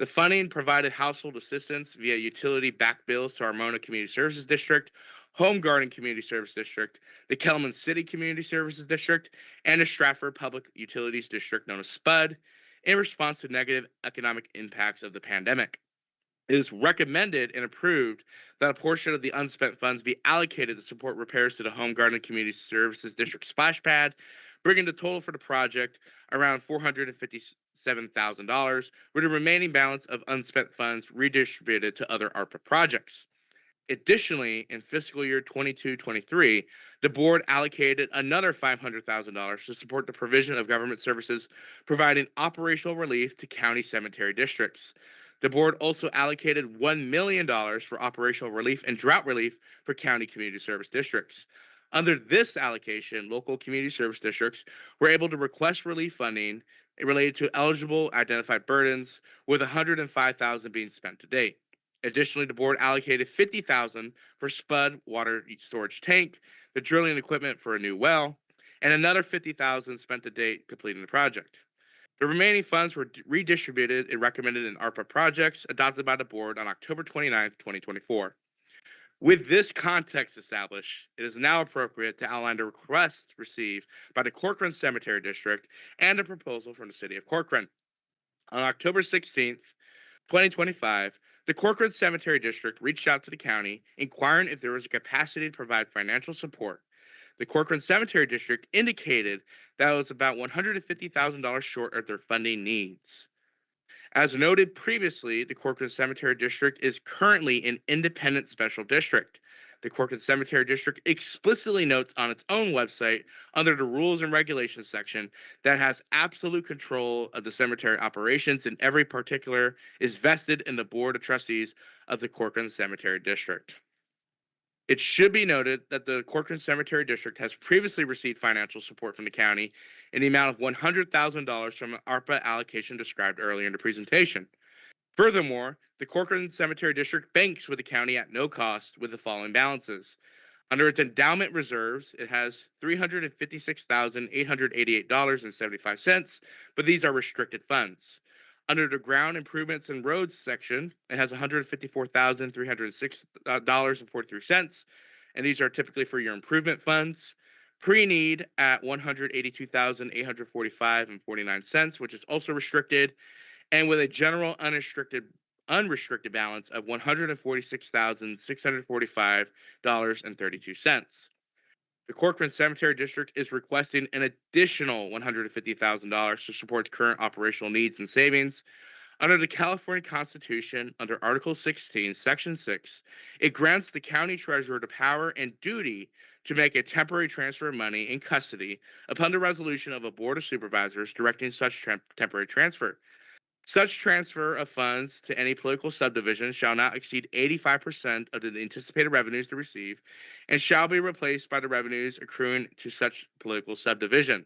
The funding provided household assistance via utility back bills to Armona Community Services District, Home Garden Community Service District, the Kelman City Community Services District, and the Stratford Public Utilities District, known as SPUD, in response to negative economic impacts of the pandemic. It is recommended and approved that a portion of the unspent funds be allocated to support repairs to the Home Garden Community Services District splash pad, bringing the total for the project around $457,000, with the remaining balance of unspent funds redistributed to other ARPA projects. Additionally, in fiscal year 22-23, the board allocated another $500,000 to support the provision of government services providing operational relief to county cemetery districts. The board also allocated $1 million for operational relief and drought relief for county community service districts. Under this allocation, local community service districts were able to request relief funding related to eligible identified burdens, with $105,000 being spent to date. Additionally, the board allocated $50,000 for SPUD water storage tank, the drilling equipment for a new well, and another $50,000 spent to date completing the project. The remaining funds were redistributed and recommended in ARPA projects adopted by the board on October 29, 2024. With this context established, it is now appropriate to outline the requests received by the Corcoran Cemetery District and a proposal from the City of Corcoran. On October 16th, 2025, the Corcoran Cemetery District reached out to the county, inquiring if there was a capacity to provide financial support. The Corcoran Cemetery District indicated that it was about $150,000 short of their funding needs. As noted previously, the Corcoran Cemetery District is currently an independent special district. The Corcoran Cemetery District explicitly notes on its own website, under the Rules and Regulations section, that has absolute control of the cemetery operations, and every particular is vested in the Board of Trustees of the Corcoran Cemetery District. It should be noted that the Corcoran Cemetery District has previously received financial support from the county in the amount of $100,000 from an ARPA allocation described earlier in the presentation. Furthermore, the Corcoran Cemetery District banks with the county at no cost with the following balances. Under its endowment reserves, it has $356,888.75, but these are restricted funds. Under the ground improvements and roads section, it has $154,306.43, and these are typically for your improvement funds. Pre-need at $182,845.49, which is also restricted, and with a general unrestricted balance of $146,645.32. The Corcoran Cemetery District is requesting an additional $150,000 to support its current operational needs and savings. Under the California Constitution, under Article 16, Section 6, it grants the county treasurer the power and duty to make a temporary transfer of money in custody upon the resolution of a board of supervisors directing such temporary transfer. Such transfer of funds to any political subdivision shall not exceed 85% of the anticipated revenues to receive, and shall be replaced by the revenues accruing to such political subdivision.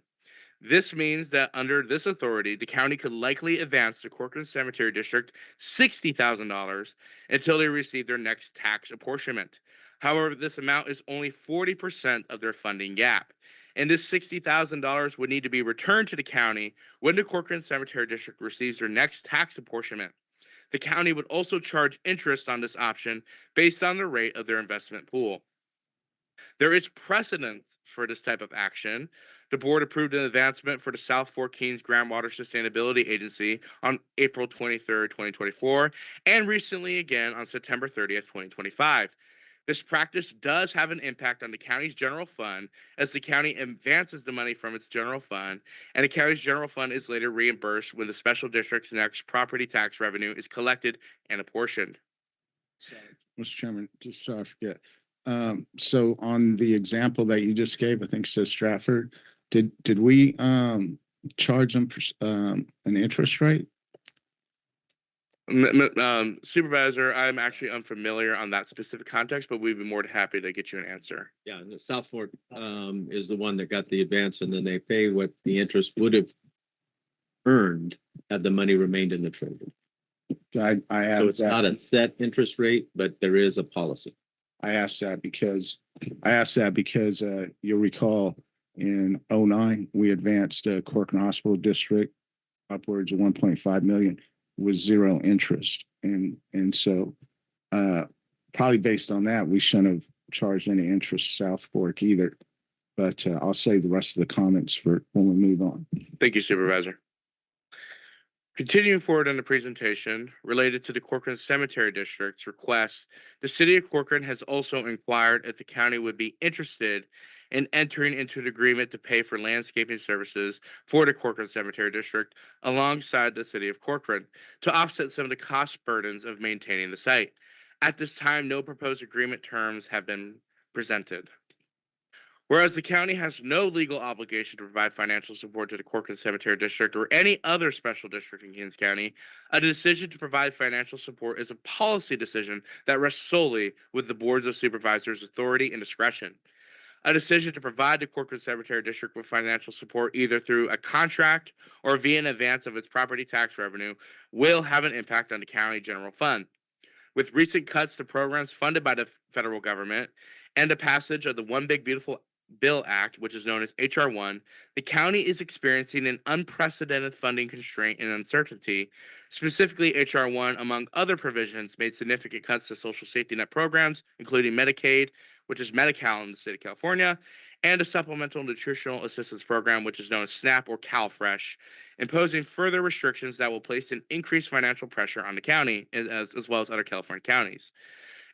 This means that under this authority, the county could likely advance the Corcoran Cemetery District $60,000 until they receive their next tax apportionment. However, this amount is only 40% of their funding gap, and this $60,000 would need to be returned to the county when the Corcoran Cemetery District receives their next tax apportionment. The county would also charge interest on this option based on the rate of their investment pool. There is precedence for this type of action. The board approved an advancement for the South Fork Kings Groundwater Sustainability Agency on April 23rd, 2024, and recently again on September 30th, 2025. This practice does have an impact on the county's general fund as the county advances the money from its general fund, and the county's general fund is later reimbursed when the special district's next property tax revenue is collected and apportioned. Mr. Chairman, just so I forget. So on the example that you just gave, I think it says Stratford, did we charge them an interest rate? Supervisor, I'm actually unfamiliar on that specific context, but we'd be more than happy to get you an answer. Yeah, and the South Fork is the one that got the advance, and then they pay what the interest would have earned had the money remained in the treasury. I So it's not a set interest rate, but there is a policy. I asked that because you'll recall in 09, we advanced Corcoran Hospital District upwards of 1.5 million with zero interest. And so probably based on that, we shouldn't have charged any interest South Fork either. But I'll save the rest of the comments for when we move on. Thank you, Supervisor. Continuing forward in the presentation related to the Corcoran Cemetery District's request, the City of Corcoran has also inquired if the county would be interested in entering into an agreement to pay for landscaping services for the Corcoran Cemetery District alongside the City of Corcoran to offset some of the cost burdens of maintaining the site. At this time, no proposed agreement terms have been presented. Whereas the county has no legal obligation to provide financial support to the Corcoran Cemetery District or any other special district in Kings County, a decision to provide financial support is a policy decision that rests solely with the boards of supervisors' authority and discretion. A decision to provide the Corcoran Cemetery District with financial support either through a contract or via an advance of its property tax revenue will have an impact on the county general fund. With recent cuts to programs funded by the federal government and the passage of the One Big Beautiful Bill Act, which is known as H.R. 1, the county is experiencing an unprecedented funding constraint and uncertainty. Specifically, H.R. 1, among other provisions, made significant cuts to social safety net programs, including Medicaid, which is Medi-Cal in the state of California, and a supplemental nutritional assistance program, which is known as SNAP or CalFresh, imposing further restrictions that will place an increased financial pressure on the county as well as other California counties.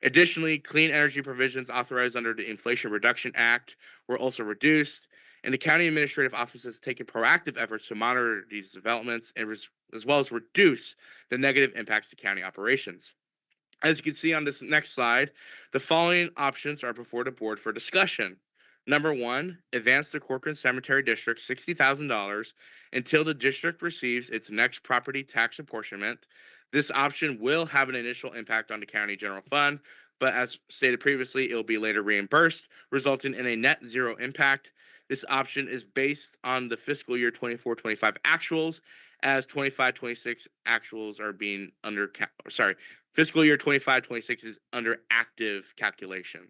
Additionally, clean energy provisions authorized under the Inflation Reduction Act were also reduced, and the county administrative office has taken proactive efforts to monitor these developments and as well as reduce the negative impacts to county operations. As you can see on this next slide, the following options are before the board for discussion. Number one, advance the Corcoran Cemetery District $60,000 until the district receives its next property tax apportionment. This option will have an initial impact on the county general fund, but as stated previously, it will be later reimbursed, resulting in a net zero impact. This option is based on the fiscal year 24-25 actuals, as 25-26 actuals are being fiscal year 25-26 is under active calculation.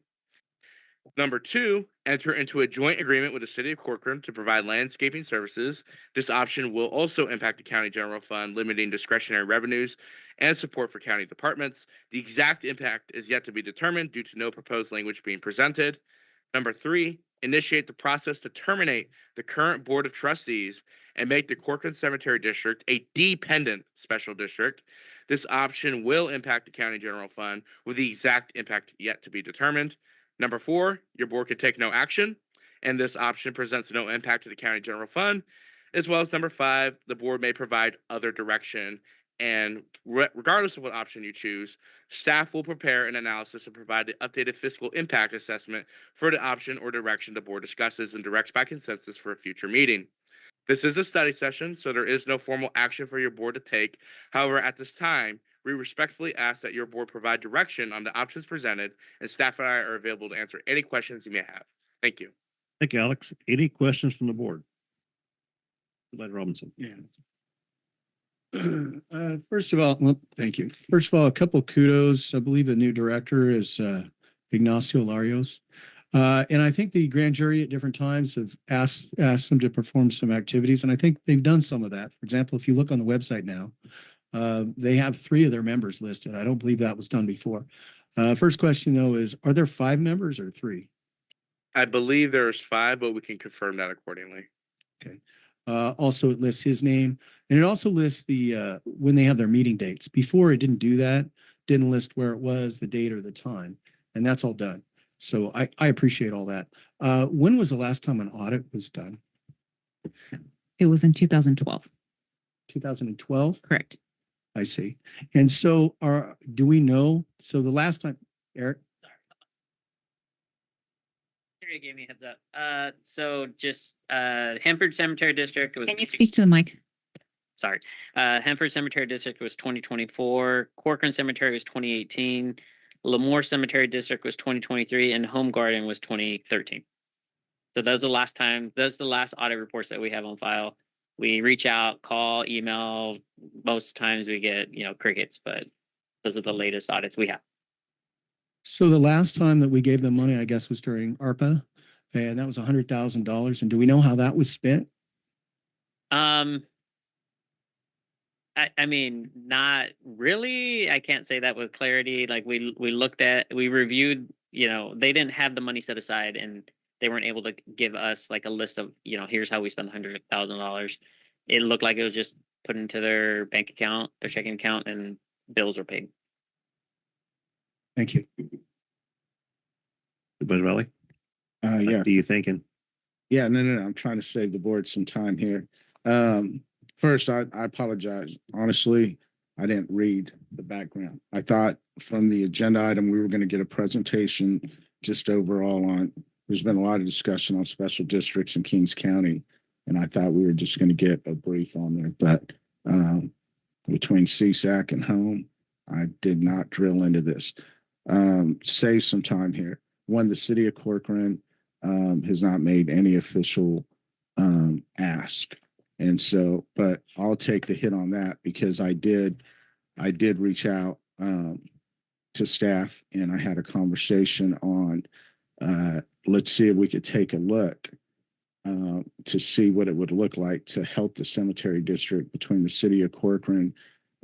Number two, enter into a joint agreement with the City of Corcoran to provide landscaping services. This option will also impact the county general fund, limiting discretionary revenues and support for county departments. The exact impact is yet to be determined due to no proposed language being presented. Number three, initiate the process to terminate the current Board of Trustees and make the Corcoran Cemetery District a dependent special district. This option will impact the county general fund, with the exact impact yet to be determined. Number four, your board can take no action, and this option presents no impact to the county general fund. As well as number five, the board may provide other direction, and regardless of what option you choose, staff will prepare an analysis and provide the updated fiscal impact assessment for the option or direction the board discusses and directs by consensus for a future meeting. This is a study session, so there is no formal action for your board to take. However, at this time, we respectfully ask that your board provide direction on the options presented, and staff and I are available to answer any questions you may have. Thank you. Thank you, Alex. Any questions from the board? Supervisor Robinson. Yeah. First of all, well, thank you. First of all, a couple kudos. I believe the new director is Ignacio Larios. And I think the grand jury at different times have asked them to perform some activities, and I think they've done some of that. For example, if you look on the website now, they have 3 of their members listed. I don't believe that was done before. First question though is, are there 5 members or 3? I believe there's 5, but we can confirm that accordingly. Okay. Also, it lists his name, and it also lists the when they have their meeting dates. Before, it didn't do that, didn't list where it was, the date or the time, and that's all done. So I appreciate all that. When was the last time an audit was done? It was in 2012. 2012? Correct. I see. And so do we know? So the last time, Eric? Sorry. Gave me a heads up. So just Hanford Cemetery District was. Can you speak to the mic? Sorry. Hanford Cemetery District was 2024. Corcoran Cemetery was 2018. Lemoore Cemetery District was 2023, and Home Garden was 2013. So those are the last audit reports that we have on file. We reach out, call, email. Most times we get, crickets, but those are the latest audits we have. So the last time that we gave them money, I guess, was during ARPA, and that was $100,000. And do we know how that was spent? I mean, not really. I can't say that with clarity. Like we reviewed, they didn't have the money set aside, and they weren't able to give us like a list of, here's how we spent $100,000. It looked like it was just put into their bank account, their checking account, and bills were paid. Thank you. Supervisor Valley? Yeah. What are you thinking? Yeah, no. I'm trying to save the board some time here. First, I apologize. Honestly, I didn't read the background. I thought from the agenda item, we were going to get a presentation just overall on, there's been a lot of discussion on special districts in Kings County, and I thought we were just going to get a brief on there. But between CSAC and home, I did not drill into this. Save some time here. One, the city of Corcoran has not made any official ask. And so, but I'll take the hit on that because I did reach out to staff, and I had a conversation on let's see if we could take a look to see what it would look like to help the cemetery district between the city of Corcoran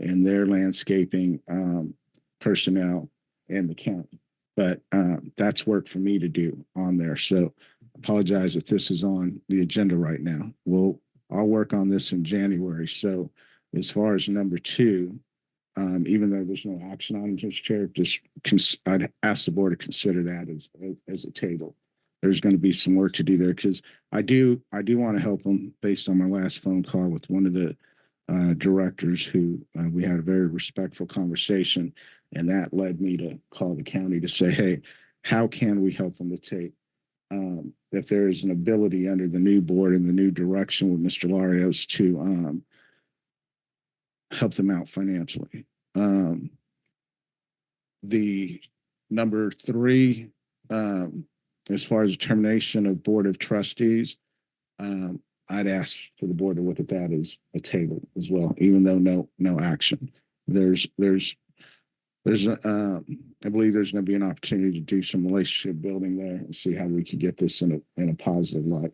and their landscaping personnel and the county. But that's work for me to do on there. So apologize if this is on the agenda right now. I'll work on this in January. So as far as number 2, even though there's no action on it, Mr. Chair, I'd ask the board to consider that as a table. There's going to be some work to do there because I do want to help them based on my last phone call with one of the directors who we had a very respectful conversation, and that led me to call the county to say, hey, how can we help them to take if there is an ability under the new board and the new direction with Mr. Larios to help them out financially. The number 3, as far as determination of board of trustees, I'd ask for the board to look at that as a table as well, even though no action. I believe there's going to be an opportunity to do some relationship building there and see how we could get this in a positive light.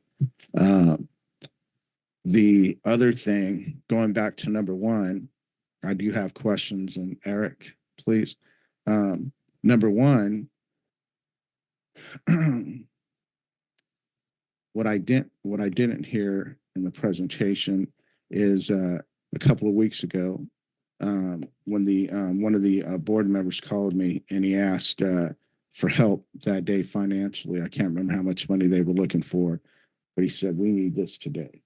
The other thing, going back to number 1, I do have questions, and Eric, please. Number 1, what I didn't hear in the presentation is a couple of weeks ago, when the one of the board members called me and he asked for help that day financially. I can't remember how much money they were looking for, but he said, we need this today,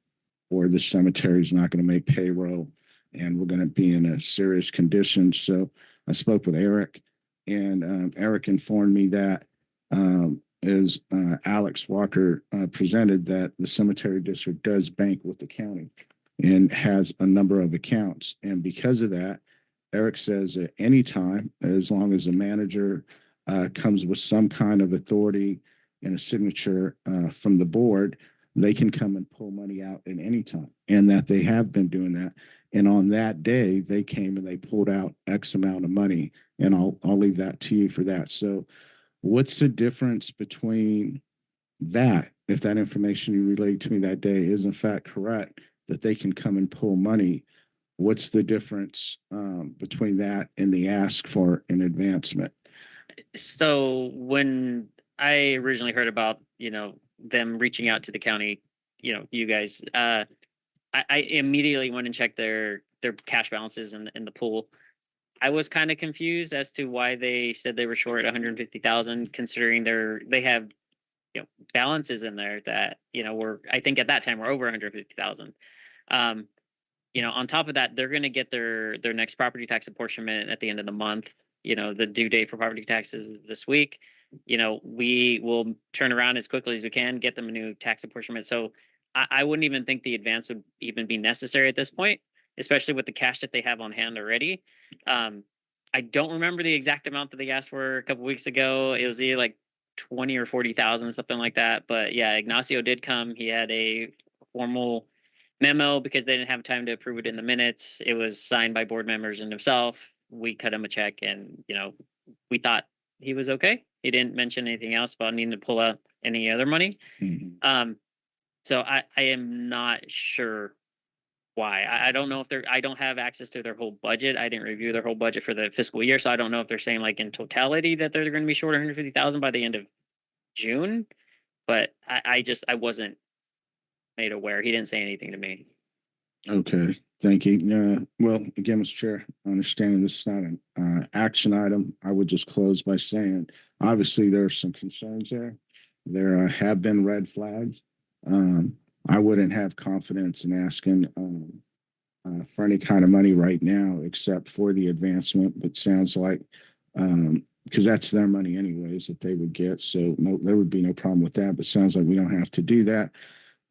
or the cemetery is not going to make payroll and we're going to be in a serious condition. So I spoke with Eric, and Eric informed me that as Alex Walker presented, that the cemetery district does bank with the county and has a number of accounts. And because of that, Eric says at any time, as long as the manager comes with some kind of authority and a signature from the board, they can come and pull money out at any time, and that they have been doing that. And on that day, they came and they pulled out X amount of money, and I'll leave that to you for that. So what's the difference between that, if that information you relayed to me that day is in fact correct, that they can come and pull money? What's the difference between that and the ask for an advancement? So when I originally heard about, them reaching out to the county, you guys, I immediately went and checked their cash balances in the pool. I was kind of confused as to why they said they were short 150,000, considering they have balances in there that were, I think at that time, were over 150,000. On top of that, they're going to get their next property tax apportionment at the end of the month. The due date for property taxes is this week. We will turn around as quickly as we can, get them a new tax apportionment. So I wouldn't even think the advance would even be necessary at this point, especially with the cash that they have on hand already. I don't remember the exact amount that they asked for a couple weeks ago. It was either like 20 or 40,000, something like that. But yeah, Ignacio did come. He had a formal memo because they didn't have time to approve it in the minutes. It was signed by board members and himself. We cut him a check, and we thought he was okay. He didn't mention anything else about needing to pull out any other money. So I am not sure why. I don't know if I don't have access to their whole budget. I didn't review their whole budget for the fiscal year, so I don't know if they're saying like in totality that they're going to be short 150,000 by the end of June. But I wasn't made aware. He didn't say anything to me. Okay, thank you. Well, again, Mr. Chair, understanding this is not an action item, I would just close by saying, obviously, there are some concerns there. There have been red flags. I wouldn't have confidence in asking for any kind of money right now, except for the advancement. But sounds like, because that's their money anyways that they would get. So no, there would be no problem with that. But sounds like we don't have to do that.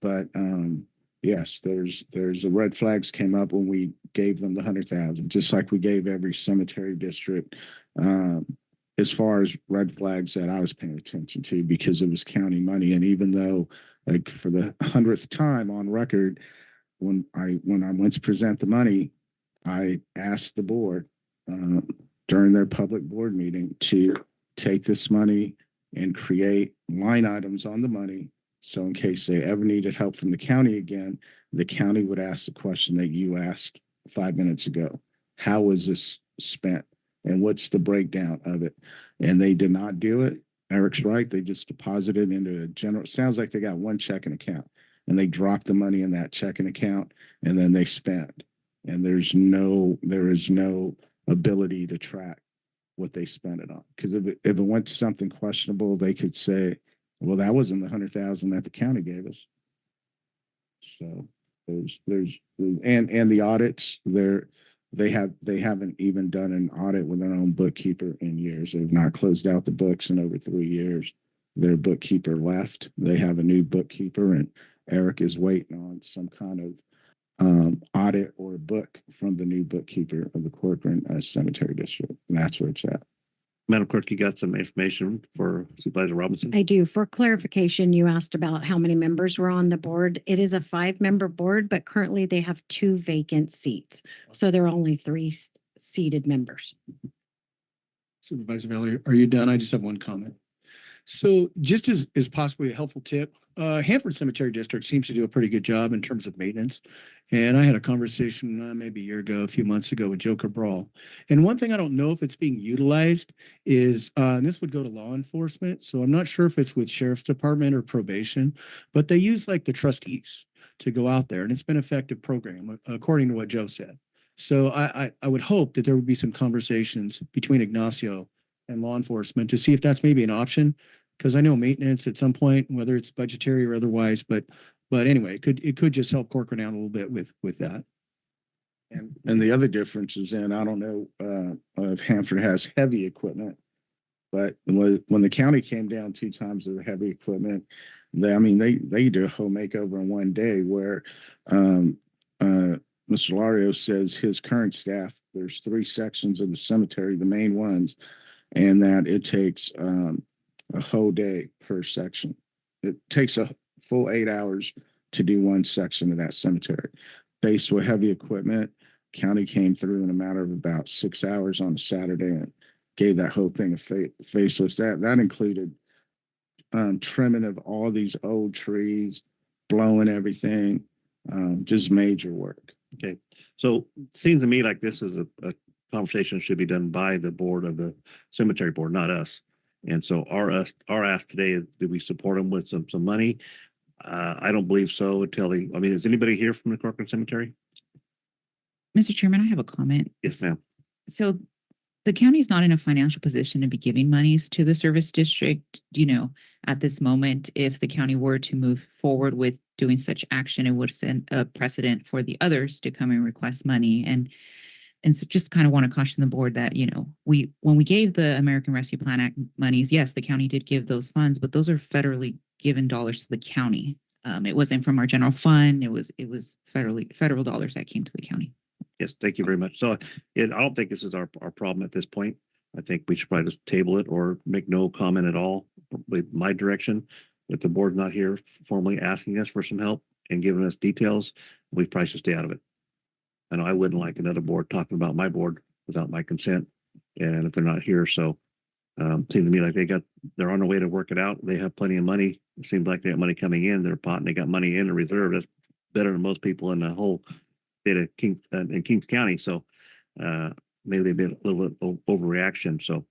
But yes, there's the red flags came up when we gave them the 100,000, just like we gave every cemetery district. As far as red flags that I was paying attention to, because it was county money, and even though, like, for the 100th time on record, when I went to present the money, I asked the board during their public board meeting to take this money and create line items on the money. So in case they ever needed help from the county again, the county would ask the question that you asked 5 minutes ago. How was this spent? And what's the breakdown of it? And they did not do it. Eric's right. They just deposited into a general, sounds like they got one checking account, and they dropped the money in that checking account, and then they spent. And there is no ability to track what they spent it on. Because if it went to something questionable, they could say, well, that wasn't the 100,000 that the county gave us. So there's and the audits, they haven't even done an audit with their own bookkeeper in years. They've not closed out the books in over 3 years. Their bookkeeper left. They have a new bookkeeper, and Eric is waiting on some kind of audit or book from the new bookkeeper of the Corcoran Cemetery District. And that's where it's at. Madam Clerk, you got some information for Supervisor Robinson? I do. For clarification, you asked about how many members were on the board. It is a 5-member board, but currently they have 2 vacant seats. So there are only 3 seated members. Supervisor Valley, are you done? I just have one comment. So just as possibly a helpful tip, Hanford Cemetery District seems to do a pretty good job in terms of maintenance. And I had a conversation maybe a year ago, a few months ago with Joe Cabral. And one thing I don't know if it's being utilized is, and this would go to law enforcement. So I'm not sure if it's with Sheriff's Department or probation, but they use like the trustees to go out there. And it's been an effective program, according to what Joe said. So I would hope that there would be some conversations between Ignacio and law enforcement to see if that's maybe an option. Because I know maintenance at some point, whether it's budgetary or otherwise, but anyway, it could just help Corcoran out a little bit with that. And the other difference is, and I don't know if Hanford has heavy equipment, but when the county came down 2 times of the heavy equipment, they did a whole makeover in one day where Mr. Lario says his current staff, there's 3 sections of the cemetery, the main ones, and that it takes a whole day per section. It takes full 8 hours to do one section of that cemetery. Faced with heavy equipment, county came through in a matter of about 6 hours on a Saturday and gave that whole thing a facelift. That included trimming of all these old trees, blowing everything, just major work. Okay, so it seems to me like this is a conversation should be done by the board of the cemetery board, not us. And so our ask today is, do we support them with some money? I don't believe so until I mean, is anybody here from the Corcoran Cemetery? Mr. Chairman, I have a comment. Yes, ma'am. So the county is not in a financial position to be giving monies to the service district. At this moment, if the county were to move forward with doing such action, it would send a precedent for the others to come and request money. And so just kind of want to caution the board that, when we gave the American Rescue Plan Act monies, yes, the county did give those funds, but those are federally given dollars to the county. It wasn't from our general fund. It was federal dollars that came to the county. Yes, thank you very much. So I don't think this is our problem at this point. I think we should probably just table it or make no comment at all with my direction. If the board's not here formally asking us for some help and giving us details, we probably should stay out of it. I know I wouldn't like another board talking about my board without my consent, and if they're not here. So seems to me like they're on their way to work it out. They have plenty of money. It seems like they have money coming in their pot and they got money in a reserve. That's better than most people in the whole state of Kings County. So maybe they've been a little bit overreaction. So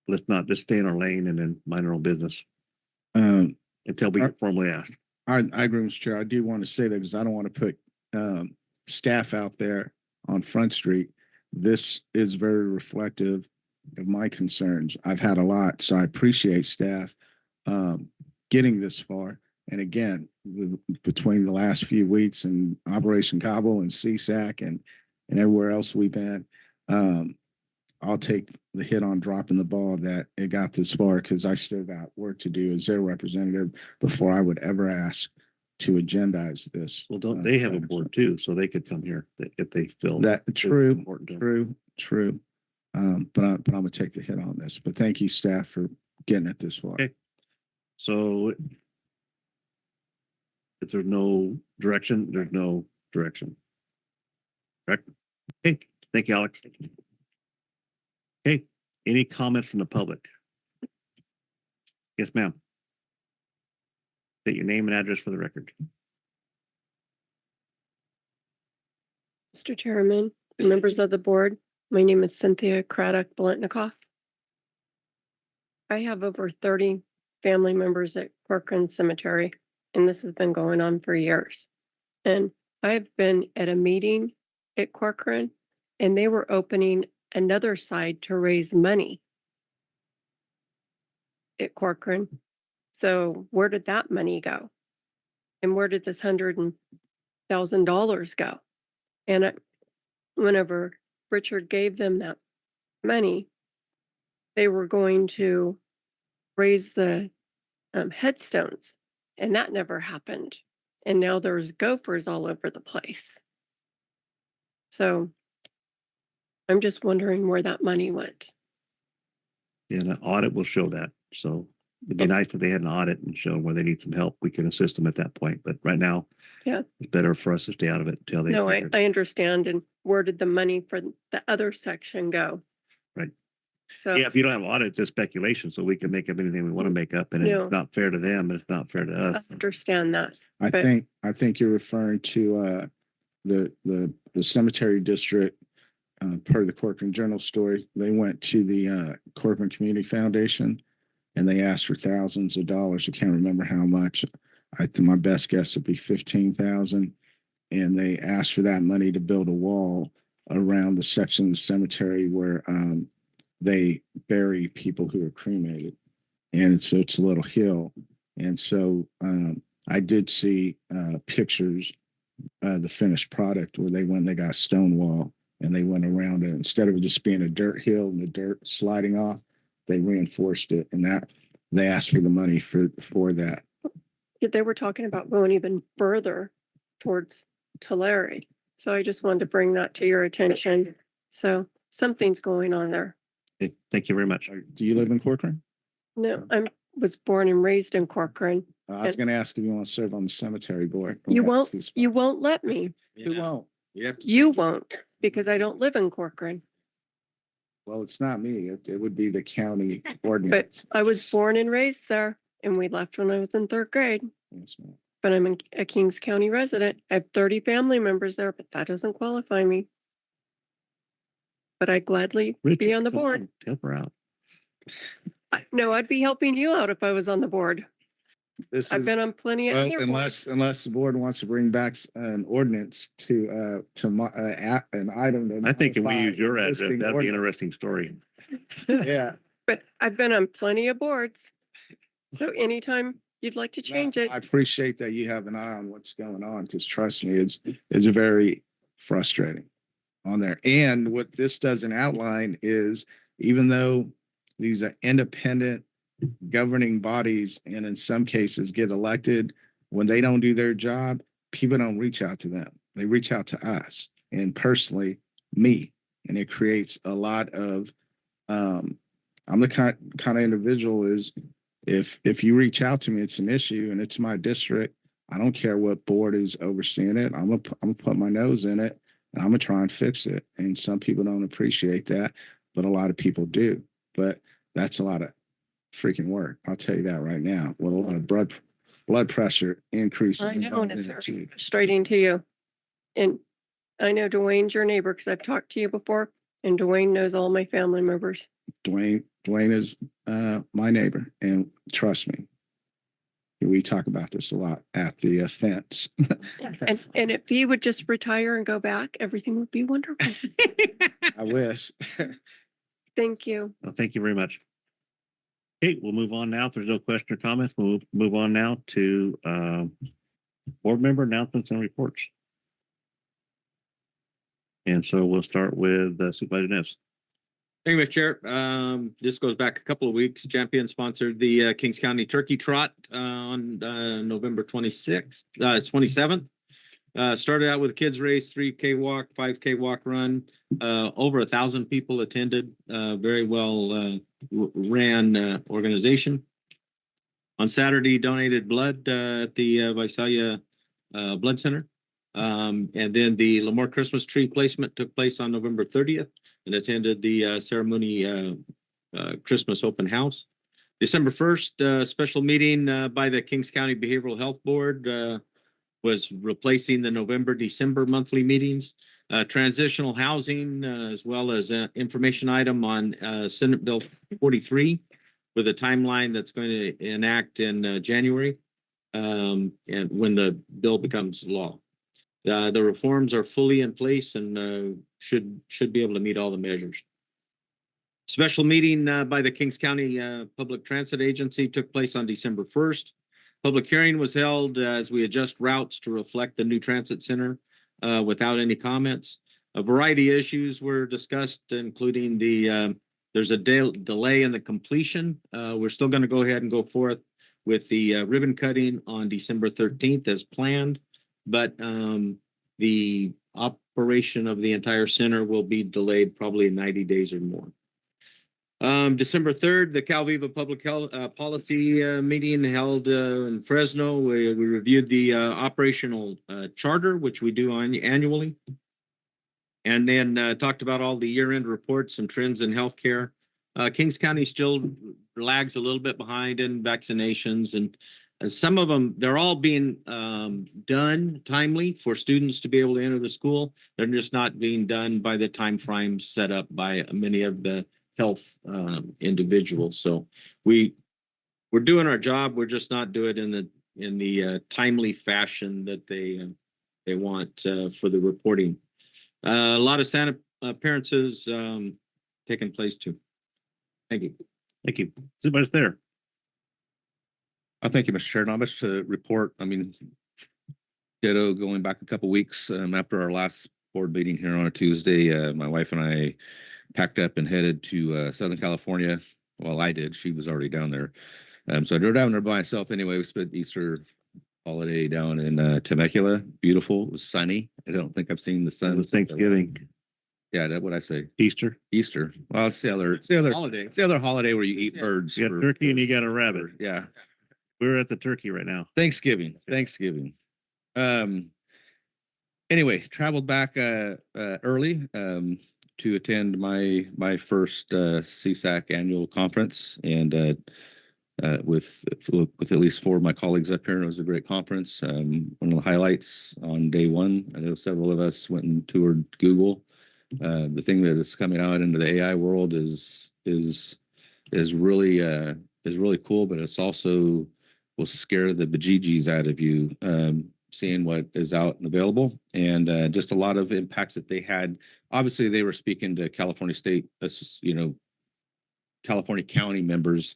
let's not just stay in our lane and then mind our own business until we get formally asked. I agree, Mr. Chair. I do want to say that because I don't want to put staff out there on Front Street. This is very reflective of my concerns. I've had a lot, so I appreciate staff getting this far. And again, between the last few weeks and Operation Cobble and CSAC and everywhere else we've been, I'll take the hit on dropping the ball that it got this far because I still got work to do as their representative before I would ever ask to agendize this. Well, don't they have a board too, so they could come here if they feel that it's true. important to them. True. But I'm gonna take the hit on this. But thank you, staff, for getting it this far. Okay. So if there's no direction, there's no direction. Correct? Okay. Thank you, Alex. Okay. Any comments from the public? Yes, ma'am. State your name and address for the record. Mr. Chairman, members of the board, my name is Cynthia Craddock Bolitnikoff. I have over 30 family members at Corcoran Cemetery, and this has been going on for years. And I've been at a meeting at Corcoran, and they were opening another side to raise money at Corcoran. So where did that money go? And where did this $100,000 go? And whenever Richard gave them that money, they were going to raise the headstones, and that never happened. And now there's gophers all over the place. So I'm just wondering where that money went. And an audit will show that. So it'd be nice if they had an audit and show where they need some help. We can assist them at that point. But right now, yeah, it's better for us to stay out of it until they. No, I understand. And where did the money for the other section go? Right. So yeah, if you don't have audit, it's speculation. So we can make up anything we want to make up, and No. it's not fair to them, and it's not fair to us. I understand that. I but- think you're referring to the cemetery district per the Corcoran Journal story. They went to the Corcoran Community Foundation and they asked for thousands of dollars. I can't remember how much. I think my best guess would be 15,000. And they asked for that money to build a wall around the section of the cemetery where they bury people who are cremated. And so it's a little hill. And so I did see pictures of the finished product where they got a stone wall and they went around it. Instead of it just being a dirt hill and the dirt sliding off, they reinforced it, and that they asked for the money for that. They were talking about going even further towards Tulare. So I just wanted to bring that to your attention. So something's going on there. Okay, thank you very much. Do you live in Corcoran? No, I was born and raised in Corcoran. I was gonna ask if you want to serve on the cemetery board. You won't let me. Who won't? You won't, because I don't live in Corcoran. Well, it's not me. It would be the county But ordinance. I was born and raised there, and we left when I was in third grade. Yes, ma'am. But I'm a Kings County resident. I have 30 family members there, but that doesn't qualify me. But I'd gladly be Richard, on the come board. on, help her out. No, I'd be helping you out if I was on the board. This I've is, been on plenty of well, other boards. unless the board wants to bring back an ordinance to an item. that I think if we modifies use your address, existing that'd be an ordinance. interesting story. Yeah. But I've been on plenty of boards. So anytime you'd like to change it, I appreciate that you have an eye on what's going on, because trust me, it's very frustrating on there. And what this doesn't outline is, even though these are independent governing bodies and in some cases get elected, when they don't do their job, people don't reach out to them. They reach out to us and personally me. And it creates a lot of, I'm the kind of individual is, if you reach out to me, it's an issue and it's my district, I don't care what board is overseeing it. I'm gonna put my nose in it and I'm gonna try and fix it. And some people don't appreciate that, but a lot of people do. But that's a lot of freaking work. I'll tell you that right now. With a lot of blood pressure increases. I know, and it's very frustrating to you. And I know Dwayne's your neighbor because I've talked to you before, and Dwayne knows all my family members. Dwayne is my neighbor, and trust me, we talk about this a lot at the fence. And if he would just retire and go back, everything would be wonderful. I wish. Thank you. Well, thank you very much. Okay, we'll move on now. If there's no question or comments, we'll move on now to board member announcements and reports. And so we'll start with Supervisor Neves. Thank you, Mr. Chair. This goes back a couple of weeks. Champion sponsored the Kings County Turkey Trot on November 26th, 27th. Started out with a kids race, 3K walk, 5K walk run. Over 1,000 people attended. Very well ran organization. On Saturday, donated blood at the Visalia Blood Center. And then the Lemoore Christmas tree placement took place on November 30th and attended the ceremony Christmas open house. December 1st, special meeting by the Kings County Behavioral Health Board was replacing the November, December monthly meetings. Transitional housing, as well as information item on Senate Bill 43 with a timeline that's going to enact in January and when the bill becomes law. The reforms are fully in place and should be able to meet all the measures. Special meeting by the Kings County Public Transit Agency took place on December 1st. Public hearing was held as we adjust routes to reflect the new transit center without any comments. A variety of issues were discussed, including there's a delay in the completion. We're still going to go ahead and go forth with the ribbon cutting on December 13th as planned, but the operation of the entire center will be delayed probably 90 days or more. December 3rd, the Cal Viva Public Health Policy meeting held in Fresno. We reviewed the operational charter, which we do annually, and then talked about all the year-end reports and trends in healthcare. Kings County still lags a little bit behind in vaccinations, and some of them, they're all being done timely for students to be able to enter the school. They're just not being done by the time frames set up by many of the health individuals. So we're doing our job. We're just not doing it in the timely fashion that they want for the reporting. A lot of Santa appearances taking place too. Thank you. Thank you. Everybody's there. Thank you, Mr. Chair. Not much to report. I mean, ditto, going back a couple weeks after our last board meeting here on a Tuesday, my wife and I packed up and headed to Southern California. Well, I did. She was already down there. So I drove down there by myself anyway. We spent Easter holiday down in Temecula. Beautiful. It was sunny. I don't think I've seen the sun. It was Thanksgiving. Yeah, that's what I say. Easter. Well, it's the other holiday. It's the other holiday where you eat birds. You got turkey and you got a rabbit. Yeah. We're at the turkey right now. Thanksgiving. Anyway, traveled back early to attend my first CSAC annual conference, and with at least 4 of my colleagues up here. It was a great conference. One of the highlights on day one, I know several of us went and toured Google. The thing that is coming out into the AI world is really cool, but it's also will scare the bejeebies out of you, seeing what is out and available, and just a lot of impacts that they had. Obviously, they were speaking to California State, California County members,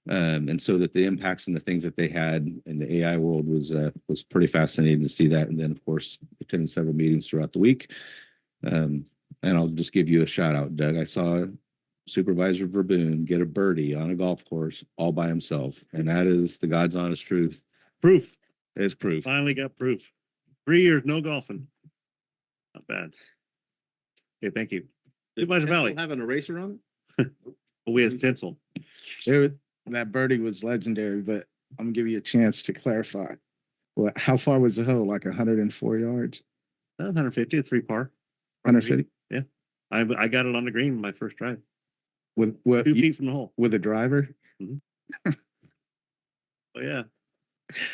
and so that the impacts and the things that they had in the AI world was pretty fascinating to see that. And then, of course, attending several meetings throughout the week. And I'll just give you a shout out, Doug. I saw Supervisor Verboon get a birdie on a golf course all by himself, and that is the God's honest truth. Proof. It's proof. Finally got proof. 3 years, no golfing. Not bad. Okay, thank you. Supervisor Valley. Have an eraser on We have stencil. That birdie was legendary, but I'm gonna give you a chance to clarify. Well, how far was the hole? Like 104 yards? 150, 3 par. 150? Yeah. I got it on the green my first drive. With what? 2 feet from the hole. With a driver? Oh yeah.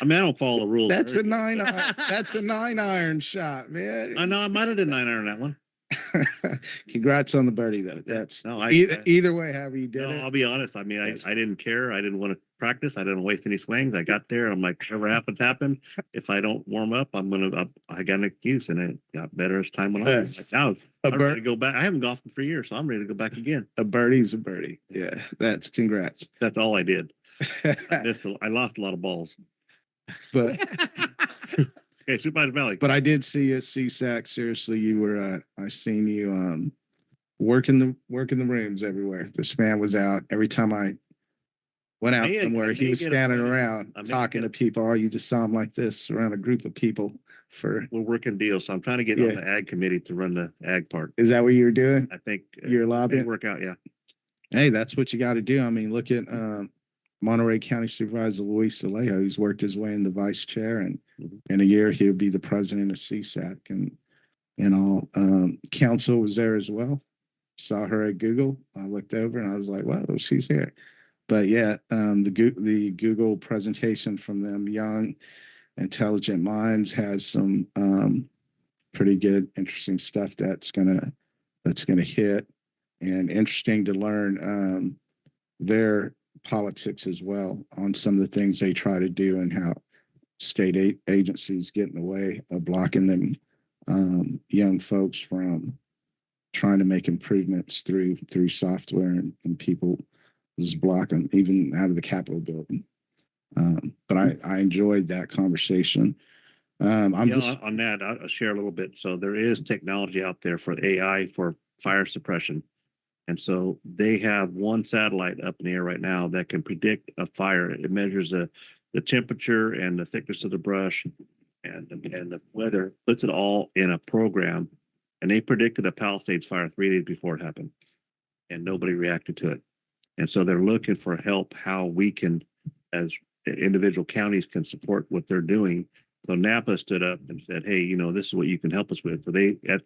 I mean, I don't follow the rules. That's a 9 iron. That's a 9 iron shot, man. I know I might have did 9 iron that one. Congrats on the birdie, though. That's no, either way, however you did no, it. I'll be honest. I mean, I didn't care. I didn't want to practice. I didn't waste any swings. I got there. I'm like, whatever happens, happened. If I don't warm up, I got an excuse, and it got better as time went on. Yes. Like, now I'm ready to go back. I haven't golfed in 3 years, so I'm ready to go back again. A birdie's a birdie. Yeah, that's congrats. That's all I did. I lost a lot of balls. But okay, Supervisor Valley. But I did see you at CSAC. Seriously, you were. I seen you working the rooms everywhere. This man was out every time I went out somewhere. He was standing around talking to people. Oh, you just saw him like this around a group of people. We're working deals, so I'm trying to get on the ag committee to run the ag part. Is that what you were doing? I think you're lobbying. Work out, yeah. Hey, that's what you got to do. I mean, look at Monterey County Supervisor Luis Alejo. He's worked his way in the vice chair, and in a year he'll be the president of CSAC, and all. Council was there as well. Saw her at Google. I looked over and I was like, "Wow, she's here." But yeah, the Google presentation from them young, intelligent minds has some pretty good, interesting stuff that's gonna hit, and interesting to learn their politics as well on some of the things they try to do and how state agencies get in the way of blocking them young folks from trying to make improvements through software, and people just block them even out of the Capitol building. But I enjoyed that conversation. On that, I'll share a little bit. So there is technology out there for AI for fire suppression. And so they have one satellite up in the air right now that can predict a fire. It measures the temperature and the thickness of the brush and the weather, puts it all in a program. And they predicted a Palisades fire 3 days before it happened, and nobody reacted to it. And so they're looking for help, how we can, as individual counties, can support what they're doing. So Napa stood up and said, "Hey, this is what you can help us with." So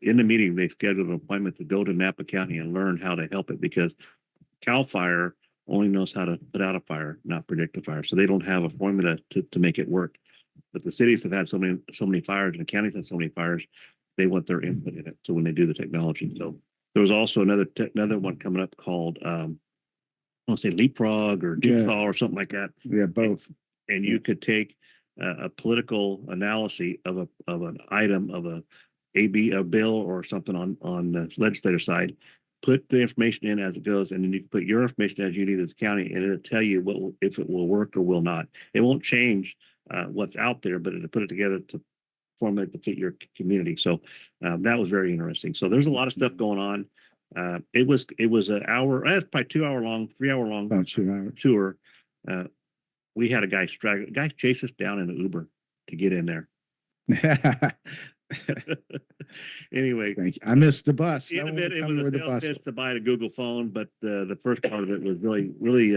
in the meeting, they scheduled an appointment to go to Napa County and learn how to help it, because CAL FIRE only knows how to put out a fire, not predict a fire. So they don't have a formula to make it work. But the cities have had so many fires, and the counties have so many fires, they want their input in it. So when they do the technology, so there was also another one coming up called I want to say Leapfrog or Jigsaw or something like that. Yeah, both. And you could take a political analysis of an item of a bill or something on the legislative side, put the information in as it goes, and then you can put your information as you need as a county, and it'll tell you if it will work or will not. It won't change what's out there, but it'll put it together to formulate to fit your community. So that was very interesting. So there's a lot of stuff going on. It was an hour, probably 2 hour long, 3 hour long about 2 hours tour. We had a guy chase us down in an Uber to get in there. Anyway, thank you. I missed the bus. In a bit, it was a sales pitch to buy a Google phone, but the first part of it was really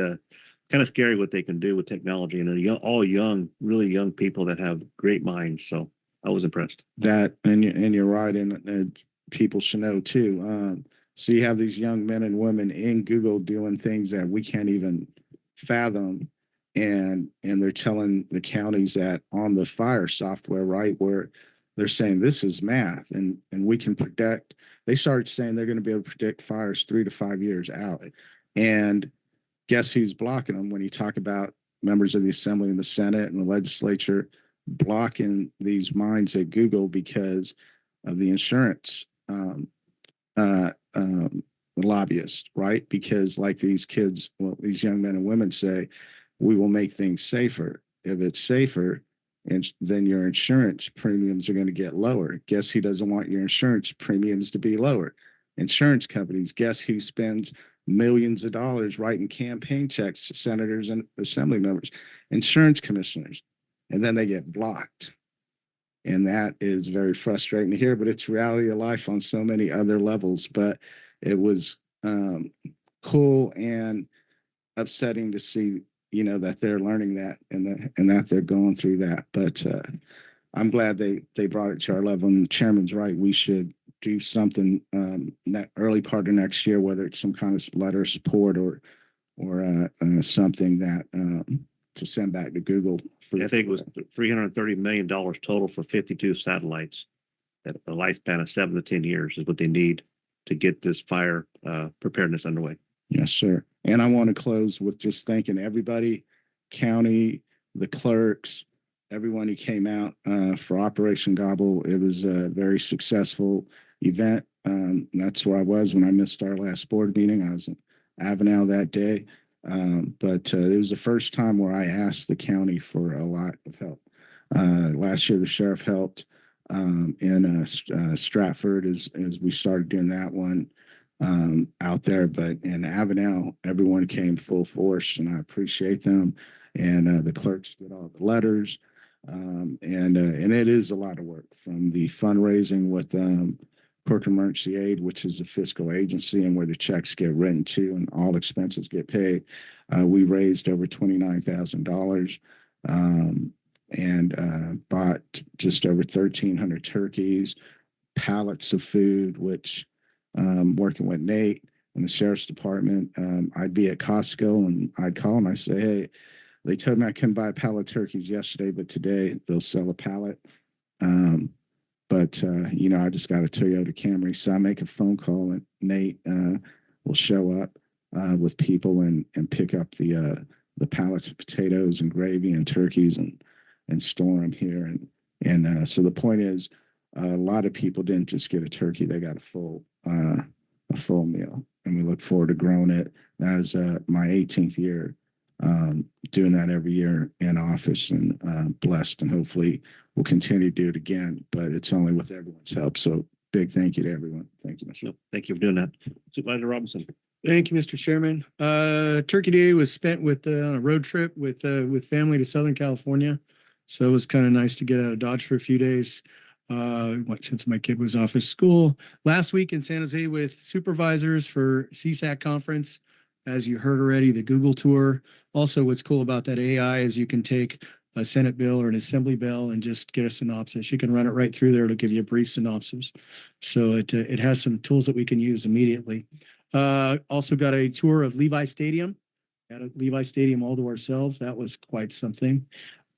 kind of scary what they can do with technology, and all young, really young people that have great minds. So I was impressed. That, and you're right, and people should know too. So you have these young men and women in Google doing things that we can't even fathom, and they're telling the counties that on the fire software, right, where they're saying this is math, and we can predict. They started saying they're going to be able to predict fires 3 to 5 years out, and guess who's blocking them when you talk about members of the Assembly and the Senate and the legislature blocking these minds at Google because of the insurance lobbyists, right? Because like these kids, well, these young men and women say, we will make things safer. If it's safer, and then your insurance premiums are going to get lower. Guess who doesn't want your insurance premiums to be lower? Insurance companies. Guess who spends millions of dollars writing campaign checks to senators and assembly members? Insurance commissioners. And then they get blocked. And that is very frustrating to hear, but it's reality of life on so many other levels. But it was cool and upsetting to see, that they're learning that and that they're going through that. But I'm glad they brought it to our level. And the chairman's right. We should do something early part of next year, whether it's some kind of letter of support or something that to send back to Google. I think it was $330 million total for 52 satellites. At a lifespan of 7 to 10 years is what they need to get this fire preparedness underway. Yes, sir. And I want to close with just thanking everybody, county, the clerks, everyone who came out for Operation Gobble. It was a very successful event. That's where I was when I missed our last board meeting. I was in Avenel that day. But it was the first time where I asked the county for a lot of help. Last year, the sheriff helped in Stratford as we started doing that one out there. But in Avenel, everyone came full force, and I appreciate them. And the clerks did all the letters. And it is a lot of work, from the fundraising with Cork Emergency Aid, which is a fiscal agency and where the checks get written to and all expenses get paid. We raised over $29,000 and bought just over 1,300 turkeys, pallets of food, which working with Nate and the sheriff's department, I'd be at Costco and I'd call them. I say, hey, they told me I couldn't buy a pallet of turkeys yesterday, but today they'll sell a pallet. But I just got a Toyota Camry, so I make a phone call and Nate will show up with people and pick up the pallets of potatoes and gravy and turkeys and store them here. And so the point is, a lot of people didn't just get a turkey; they got a full meal, and we look forward to growing it. That was my 18th year doing that every year in office, and blessed, and hopefully we'll continue to do it again, but it's only with everyone's help. So big thank you to everyone. Thank you, Mr. Thank you for doing that. Supervisor Robinson. Thank you, Mr. Chairman. Turkey Day was spent on a road trip with family to Southern California. So it was kind of nice to get out of Dodge for a few days since my kid was off of school. Last week in San Jose with supervisors for CSAC conference. As you heard already, the Google tour. Also, what's cool about that AI is you can take a Senate bill or an Assembly bill and just get a synopsis. You can run it right through there. It'll give you a brief synopsis. So it has some tools that we can use immediately. Also got a tour of Levi Stadium. Had a Levi Stadium all to ourselves. That was quite something.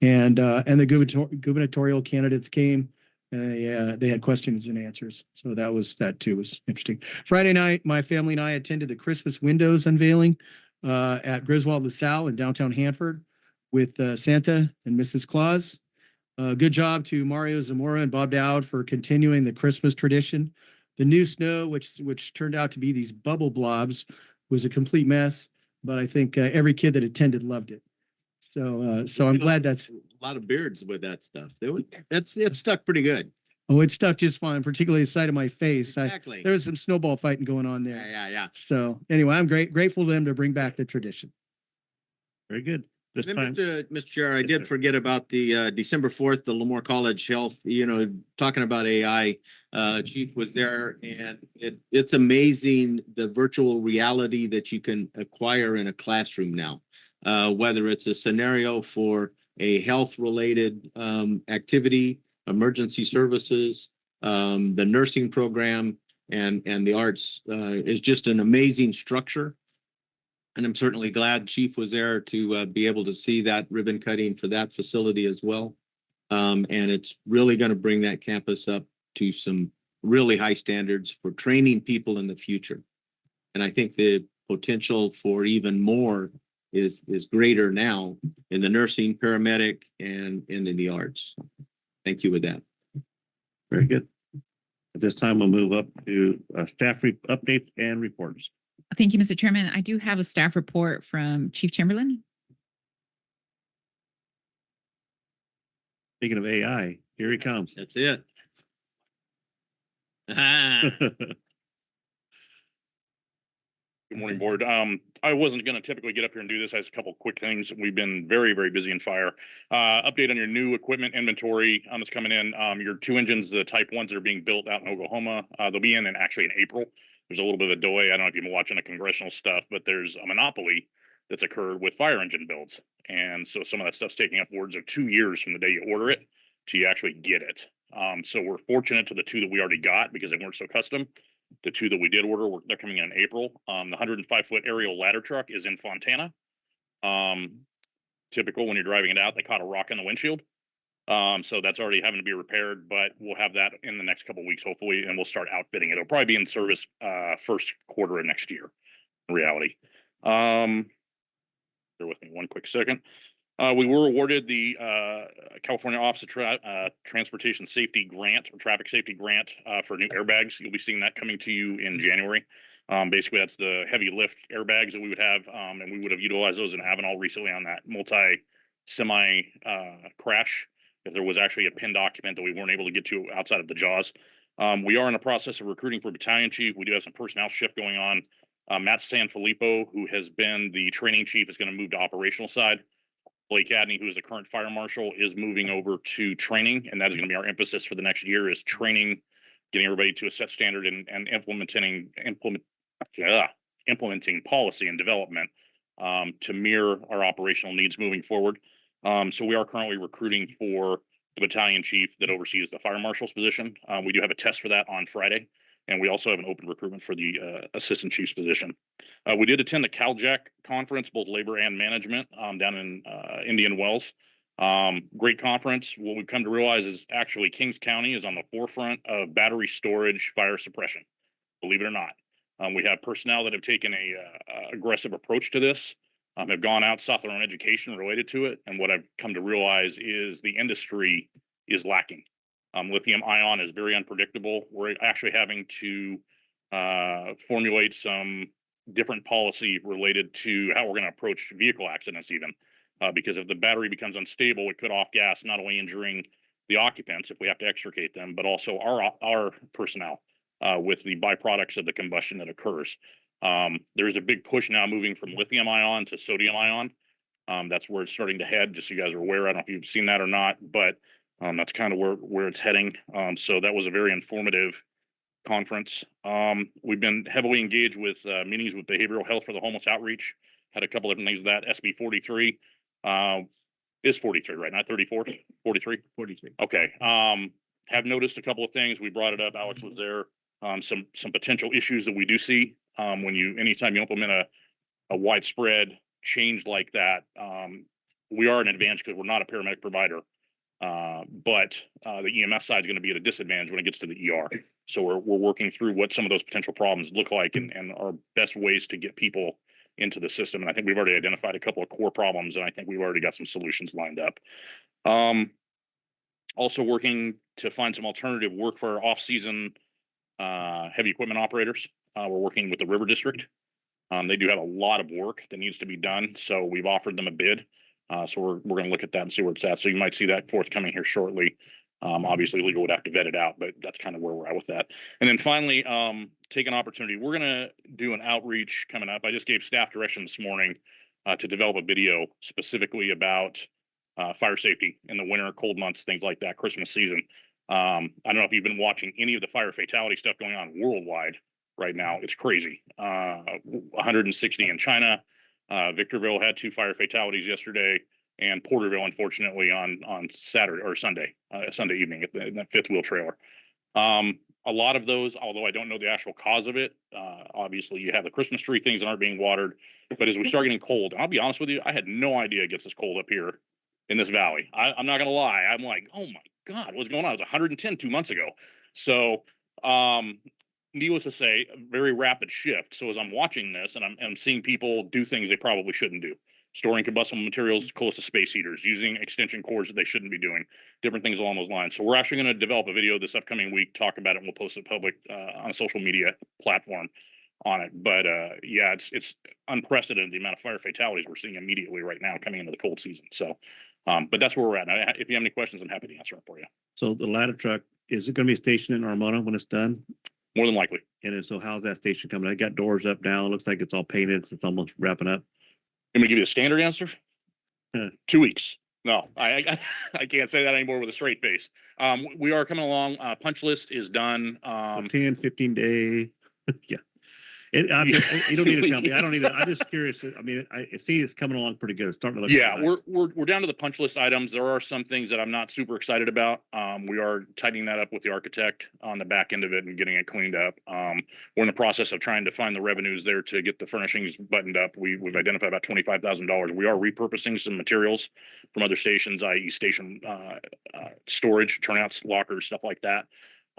And the gubernatorial candidates came. They had questions and answers. So that too was interesting. Friday night, my family and I attended the Christmas windows unveiling at Griswold LaSalle in downtown Hanford with Santa and Mrs. Claus. Good job to Mario Zamora and Bob Dowd for continuing the Christmas tradition. The new snow, which turned out to be these bubble blobs, was a complete mess, but I think every kid that attended loved it. So I'm glad that's a lot of beards with that stuff. It stuck pretty good. Oh, it stuck just fine, particularly the side of my face. Exactly. There was some snowball fighting going on there. Yeah. So anyway, I'm grateful to them to bring back the tradition. Very good. This Then, time, Mr. Chair, I did forget about the December 4th, the Lemoore College Health, talking about AI. Chief was there, and it's amazing the virtual reality that you can acquire in a classroom now. whether it's a scenario for a health-related activity, emergency services, the nursing program, and the arts is just an amazing structure. And I'm certainly glad Chief was there to be able to see that ribbon cutting for that facility as well. And it's really going to bring that campus up to some really high standards for training people in the future. And I think the potential for even more is greater now in the nursing, paramedic, and in the arts. Thank you with that. Very good. At this time, we'll move up to staff updates and reports. Thank you, Mr. Chairman. I do have a staff report from Chief Chamberlain. Speaking of AI, here he comes. That's it. Good morning, board. I wasn't going to typically get up here and do this. I have a couple quick things. We've been very, very busy in fire. Update on your new equipment inventory that's coming in. Your 2 engines, the Type 1s that are being built out in Oklahoma, they'll be in actually in April. There's a little bit of a delay. I don't know if you've been watching the congressional stuff, but there's a monopoly that's occurred with fire engine builds. And so some of that stuff's taking upwards of 2 years from the day you order it to you actually get it. So we're fortunate to the 2 that we already got because they weren't so custom. The 2 that we did order, they're coming in April. The 105-foot aerial ladder truck is in Fontana. Typical when you're driving it out, they caught a rock in the windshield. So that's already having to be repaired, but we'll have that in the next couple of weeks, hopefully, and we'll start outfitting it. It'll probably be in service first quarter of next year, in reality. Bear with me one quick second. We were awarded the California Office of Transportation Safety Grant or Traffic Safety Grant for new airbags. You'll be seeing that coming to you in January. Basically, that's the heavy lift airbags that we would have, and we would have utilized those in Avenal recently on that multi-semi crash. If there was actually a pinned occupant that we weren't able to get to outside of the jaws. We are in the process of recruiting for battalion chief. We do have some personnel shift going on. Matt Sanfilippo, who has been the training chief, is going to move to operational side. Blake Adney, who is the current fire marshal, is moving over to training, and that is going to be our emphasis for the next year is training, getting everybody to a set standard and implementing policy and development to mirror our operational needs moving forward. So we are currently recruiting for the battalion chief that oversees the fire marshal's position. We do have a test for that on Friday, and we also have an open recruitment for the assistant chief's position. We did attend the CalJack conference, both labor and management, down in Indian Wells. Great conference. What we've come to realize is actually Kings County is on the forefront of battery storage fire suppression, believe it or not. We have personnel that have taken a aggressive approach to this, have gone out, sought their own education related to it. And what I've come to realize is the industry is lacking. Lithium ion is very unpredictable. We're actually having to formulate some different policy related to how we're going to approach vehicle accidents even. Because if the battery becomes unstable, it could off gas, not only injuring the occupants if we have to extricate them, but also our personnel with the byproducts of the combustion that occurs. There's a big push now moving from lithium ion to sodium ion. That's where it's starting to head, just so you guys are aware. I don't know if you've seen that or not, but that's kind of where it's heading. So that was a very informative conference. We've been heavily engaged with meetings with behavioral health for the homeless outreach. Had a couple different things with that. SB 43 is 43, right? Not 34, 43? 43. Okay. Have noticed a couple of things. We brought it up. Alex was there. Some potential issues that we do see anytime you implement a widespread change like that. We are an advantage because we're not a paramedic provider. But the EMS side is going to be at a disadvantage when it gets to the ER. So we're working through what some of those potential problems look like and our best ways to get people into the system. And I think we've already identified a couple of core problems, and I think we've already got some solutions lined up. Also working to find some alternative work for our off-season heavy equipment operators. We're working with the River District. They do have a lot of work that needs to be done. So we've offered them a bid. So we're going to look at that and see where it's at. So you might see that forthcoming here shortly. Obviously, legal would have to vet it out, but that's kind of where we're at with that. And then finally, take an opportunity. We're going to do an outreach coming up. I just gave staff direction this morning to develop a video specifically about fire safety in the winter, cold months, things like that, Christmas season. I don't know if you've been watching any of the fire fatality stuff going on worldwide right now. It's crazy. 160 in China. Victorville had 2 fire fatalities yesterday, and Porterville, unfortunately, on Saturday or Sunday evening in that fifth wheel trailer. A lot of those, although I don't know the actual cause of it, obviously you have the Christmas tree things that aren't being watered. But as we start getting cold, and I'll be honest with you, I had no idea it gets this cold up here in this valley. I'm not gonna lie. I'm like, oh my God, what's going on? It was 110 2 months ago. So, needless to say, a very rapid shift. So as I'm watching this and I'm seeing people do things they probably shouldn't do, storing combustible materials close to space heaters, using extension cords that they shouldn't be doing, different things along those lines. So we're actually going to develop a video this upcoming week, talk about it, and we'll post it public on a social media platform on it. But yeah, it's unprecedented the amount of fire fatalities we're seeing immediately right now coming into the cold season. So, but that's where we're at. Now, if you have any questions, I'm happy to answer them for you. So the ladder truck, is it going to be stationed in Armona when it's done? More than likely. And then, so how's that station coming? I got doors up now. It looks like it's all painted. It's almost wrapping up. Let me give you a standard answer. 2 weeks. No, I can't say that anymore with a straight face. We are coming along. Punch list is done. 10, 15 day. Yeah. You don't need to tell me. I don't need to. I'm just curious. I mean, I see it's coming along pretty good. It's starting to look. Yeah, nice. we're down to the punch list items. There are some things that I'm not super excited about. We are tightening that up with the architect on the back end of it and getting it cleaned up. We're in the process of trying to find the revenues there to get the furnishings buttoned up. We've identified about $25,000. We are repurposing some materials from other stations, i.e. station storage, turnouts, lockers, stuff like that.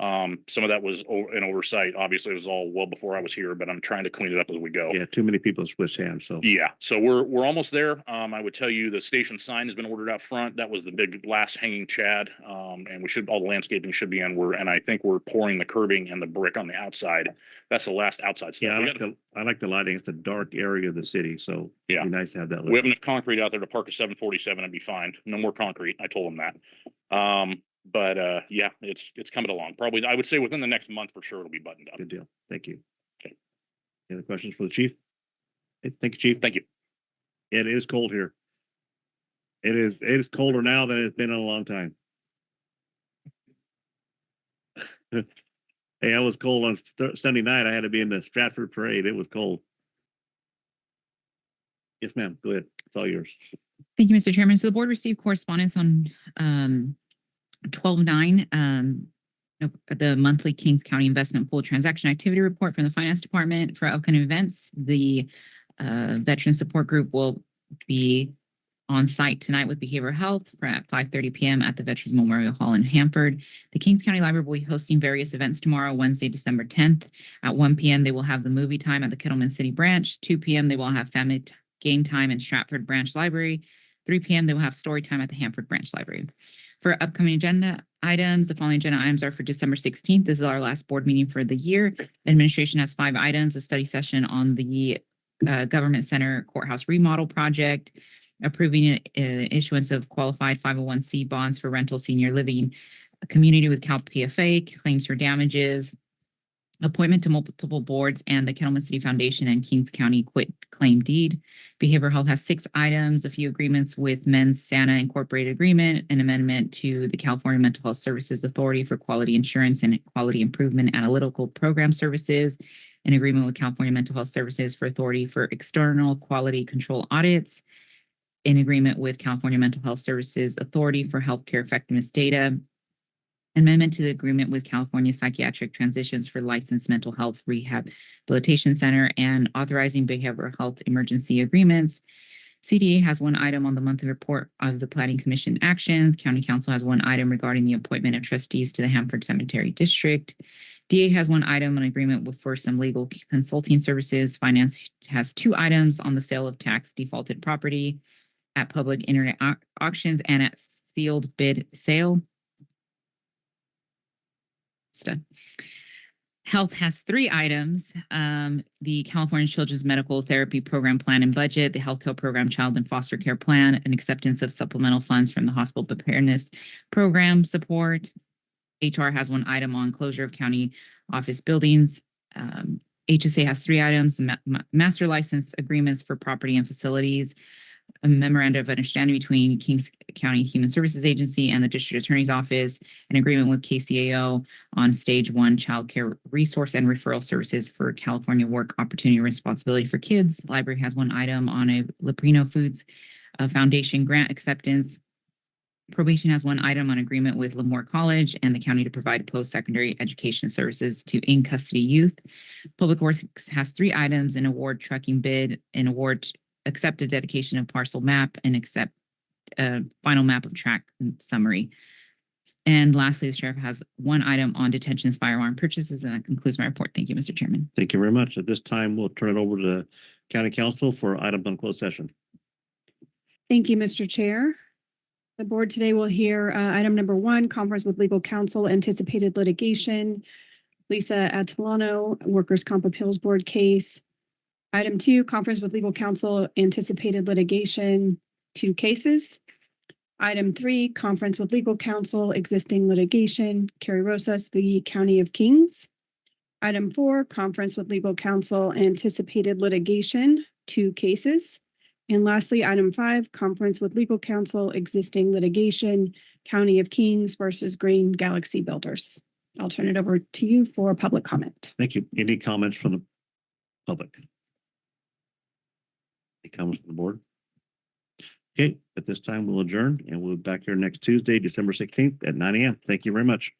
Some of that was an oversight. Obviously, it was all well before I was here, but I'm trying to clean it up as we go. Yeah, too many people switch hands. So yeah, so we're almost there. I would tell you the station sign has been ordered out front. That was the big last hanging chad, and all the landscaping should be in. And I think we're pouring the curbing and the brick on the outside. That's the last outside stuff. Yeah, I like the lighting. It's a dark area of the city, so yeah, it'd be nice to have that. We have enough concrete out there to park a 747 and be fine. No more concrete. I told them that. But yeah, it's coming along. Probably, I would say within the next month for sure, it'll be buttoned up. Good deal. Thank you. Okay. Any other questions for the chief? Thank you, Chief. Thank you. It is cold here. It is colder now than it's been in a long time. Hey, I was cold on Sunday night. I had to be in the Stratford parade. It was cold. Yes, ma'am. Go ahead. It's all yours. Thank you, Mr. Chairman. So the board received correspondence on 12/9, the monthly Kings County Investment Pool Transaction Activity Report from the Finance Department for upcoming events. The Veteran Support Group will be on site tonight with Behavioral Health at 5:30 p.m. at the Veterans Memorial Hall in Hanford. The Kings County Library will be hosting various events tomorrow, Wednesday, December 10th. At 1 p.m., they will have the movie time at the Kettleman City Branch. 2 p.m., they will have family game time in Stratford Branch Library. 3 p.m., they will have story time at the Hanford Branch Library. For upcoming agenda items, the following agenda items are for December 16th. This is our last board meeting for the year. Administration has 5 items: a study session on the Government Center Courthouse remodel project, approving issuance of qualified 501c bonds for rental senior living community with Cal PFA, claims for damages, appointment to multiple boards, and the Kettleman City Foundation and Kings County quit claim deed. Behavioral Health has 6 items: a few agreements with Men's Santa Incorporated Agreement, an amendment to the California Mental Health Services Authority for Quality Insurance and Quality Improvement Analytical Program Services, an agreement with California Mental Health Services for Authority for External Quality Control Audits, in agreement with California Mental Health Services Authority for Healthcare Effectiveness Data, amendment to the agreement with California Psychiatric Transitions for Licensed Mental Health Rehabilitation Center, and authorizing behavioral health emergency agreements. CDA has 1 item on the monthly report of the Planning Commission actions. County Council has 1 item regarding the appointment of trustees to the Hanford Cemetery District. DA has 1 item on agreement for some legal consulting services. Finance has 2 items on the sale of tax defaulted property at public internet auctions and at sealed bid sale. Health has 3 items: the California Children's Medical Therapy Program Plan and Budget, the Healthcare Program Child and Foster Care Plan, and acceptance of supplemental funds from the Hospital Preparedness Program support. HR has 1 item on closure of county office buildings. HSA has 3 items: master license agreements for property and facilities, a memorandum of understanding between Kings County Human Services Agency and the District Attorney's Office, an agreement with KCAO on Stage 1 childcare resource and referral services for California Work Opportunity and Responsibility for Kids. Library has one item on a Leprino Foods Foundation grant acceptance. Probation has one item on agreement with Lemoore College and the county to provide post-secondary education services to in-custody youth. Public Works has 3 items: an award trucking bid, an award accepted dedication of parcel map, and accept final map of track summary. And lastly, the sheriff has one item on detentions, firearm purchases, and that concludes my report. Thank you, Mr. Chairman. Thank you very much. At this time, we'll turn it over to County Council for items on closed session. Thank you, Mr. Chair. The board today will hear item number 1, conference with legal counsel, anticipated litigation. Lisa Atalano, Workers' Comp Appeals Board case. Item 2, conference with legal counsel, anticipated litigation, 2 cases. Item 3, conference with legal counsel, existing litigation, Carrie Rosas v. County of Kings. Item 4, conference with legal counsel, anticipated litigation, 2 cases. And lastly, item 5, conference with legal counsel, existing litigation, County of Kings versus Green Galaxy Builders. I'll turn it over to you for public comment. Thank you. Any comments from the public? Any comments from the board? Okay, at this time, we'll adjourn and we'll be back here next Tuesday, December 16th at 9 a.m. Thank you very much.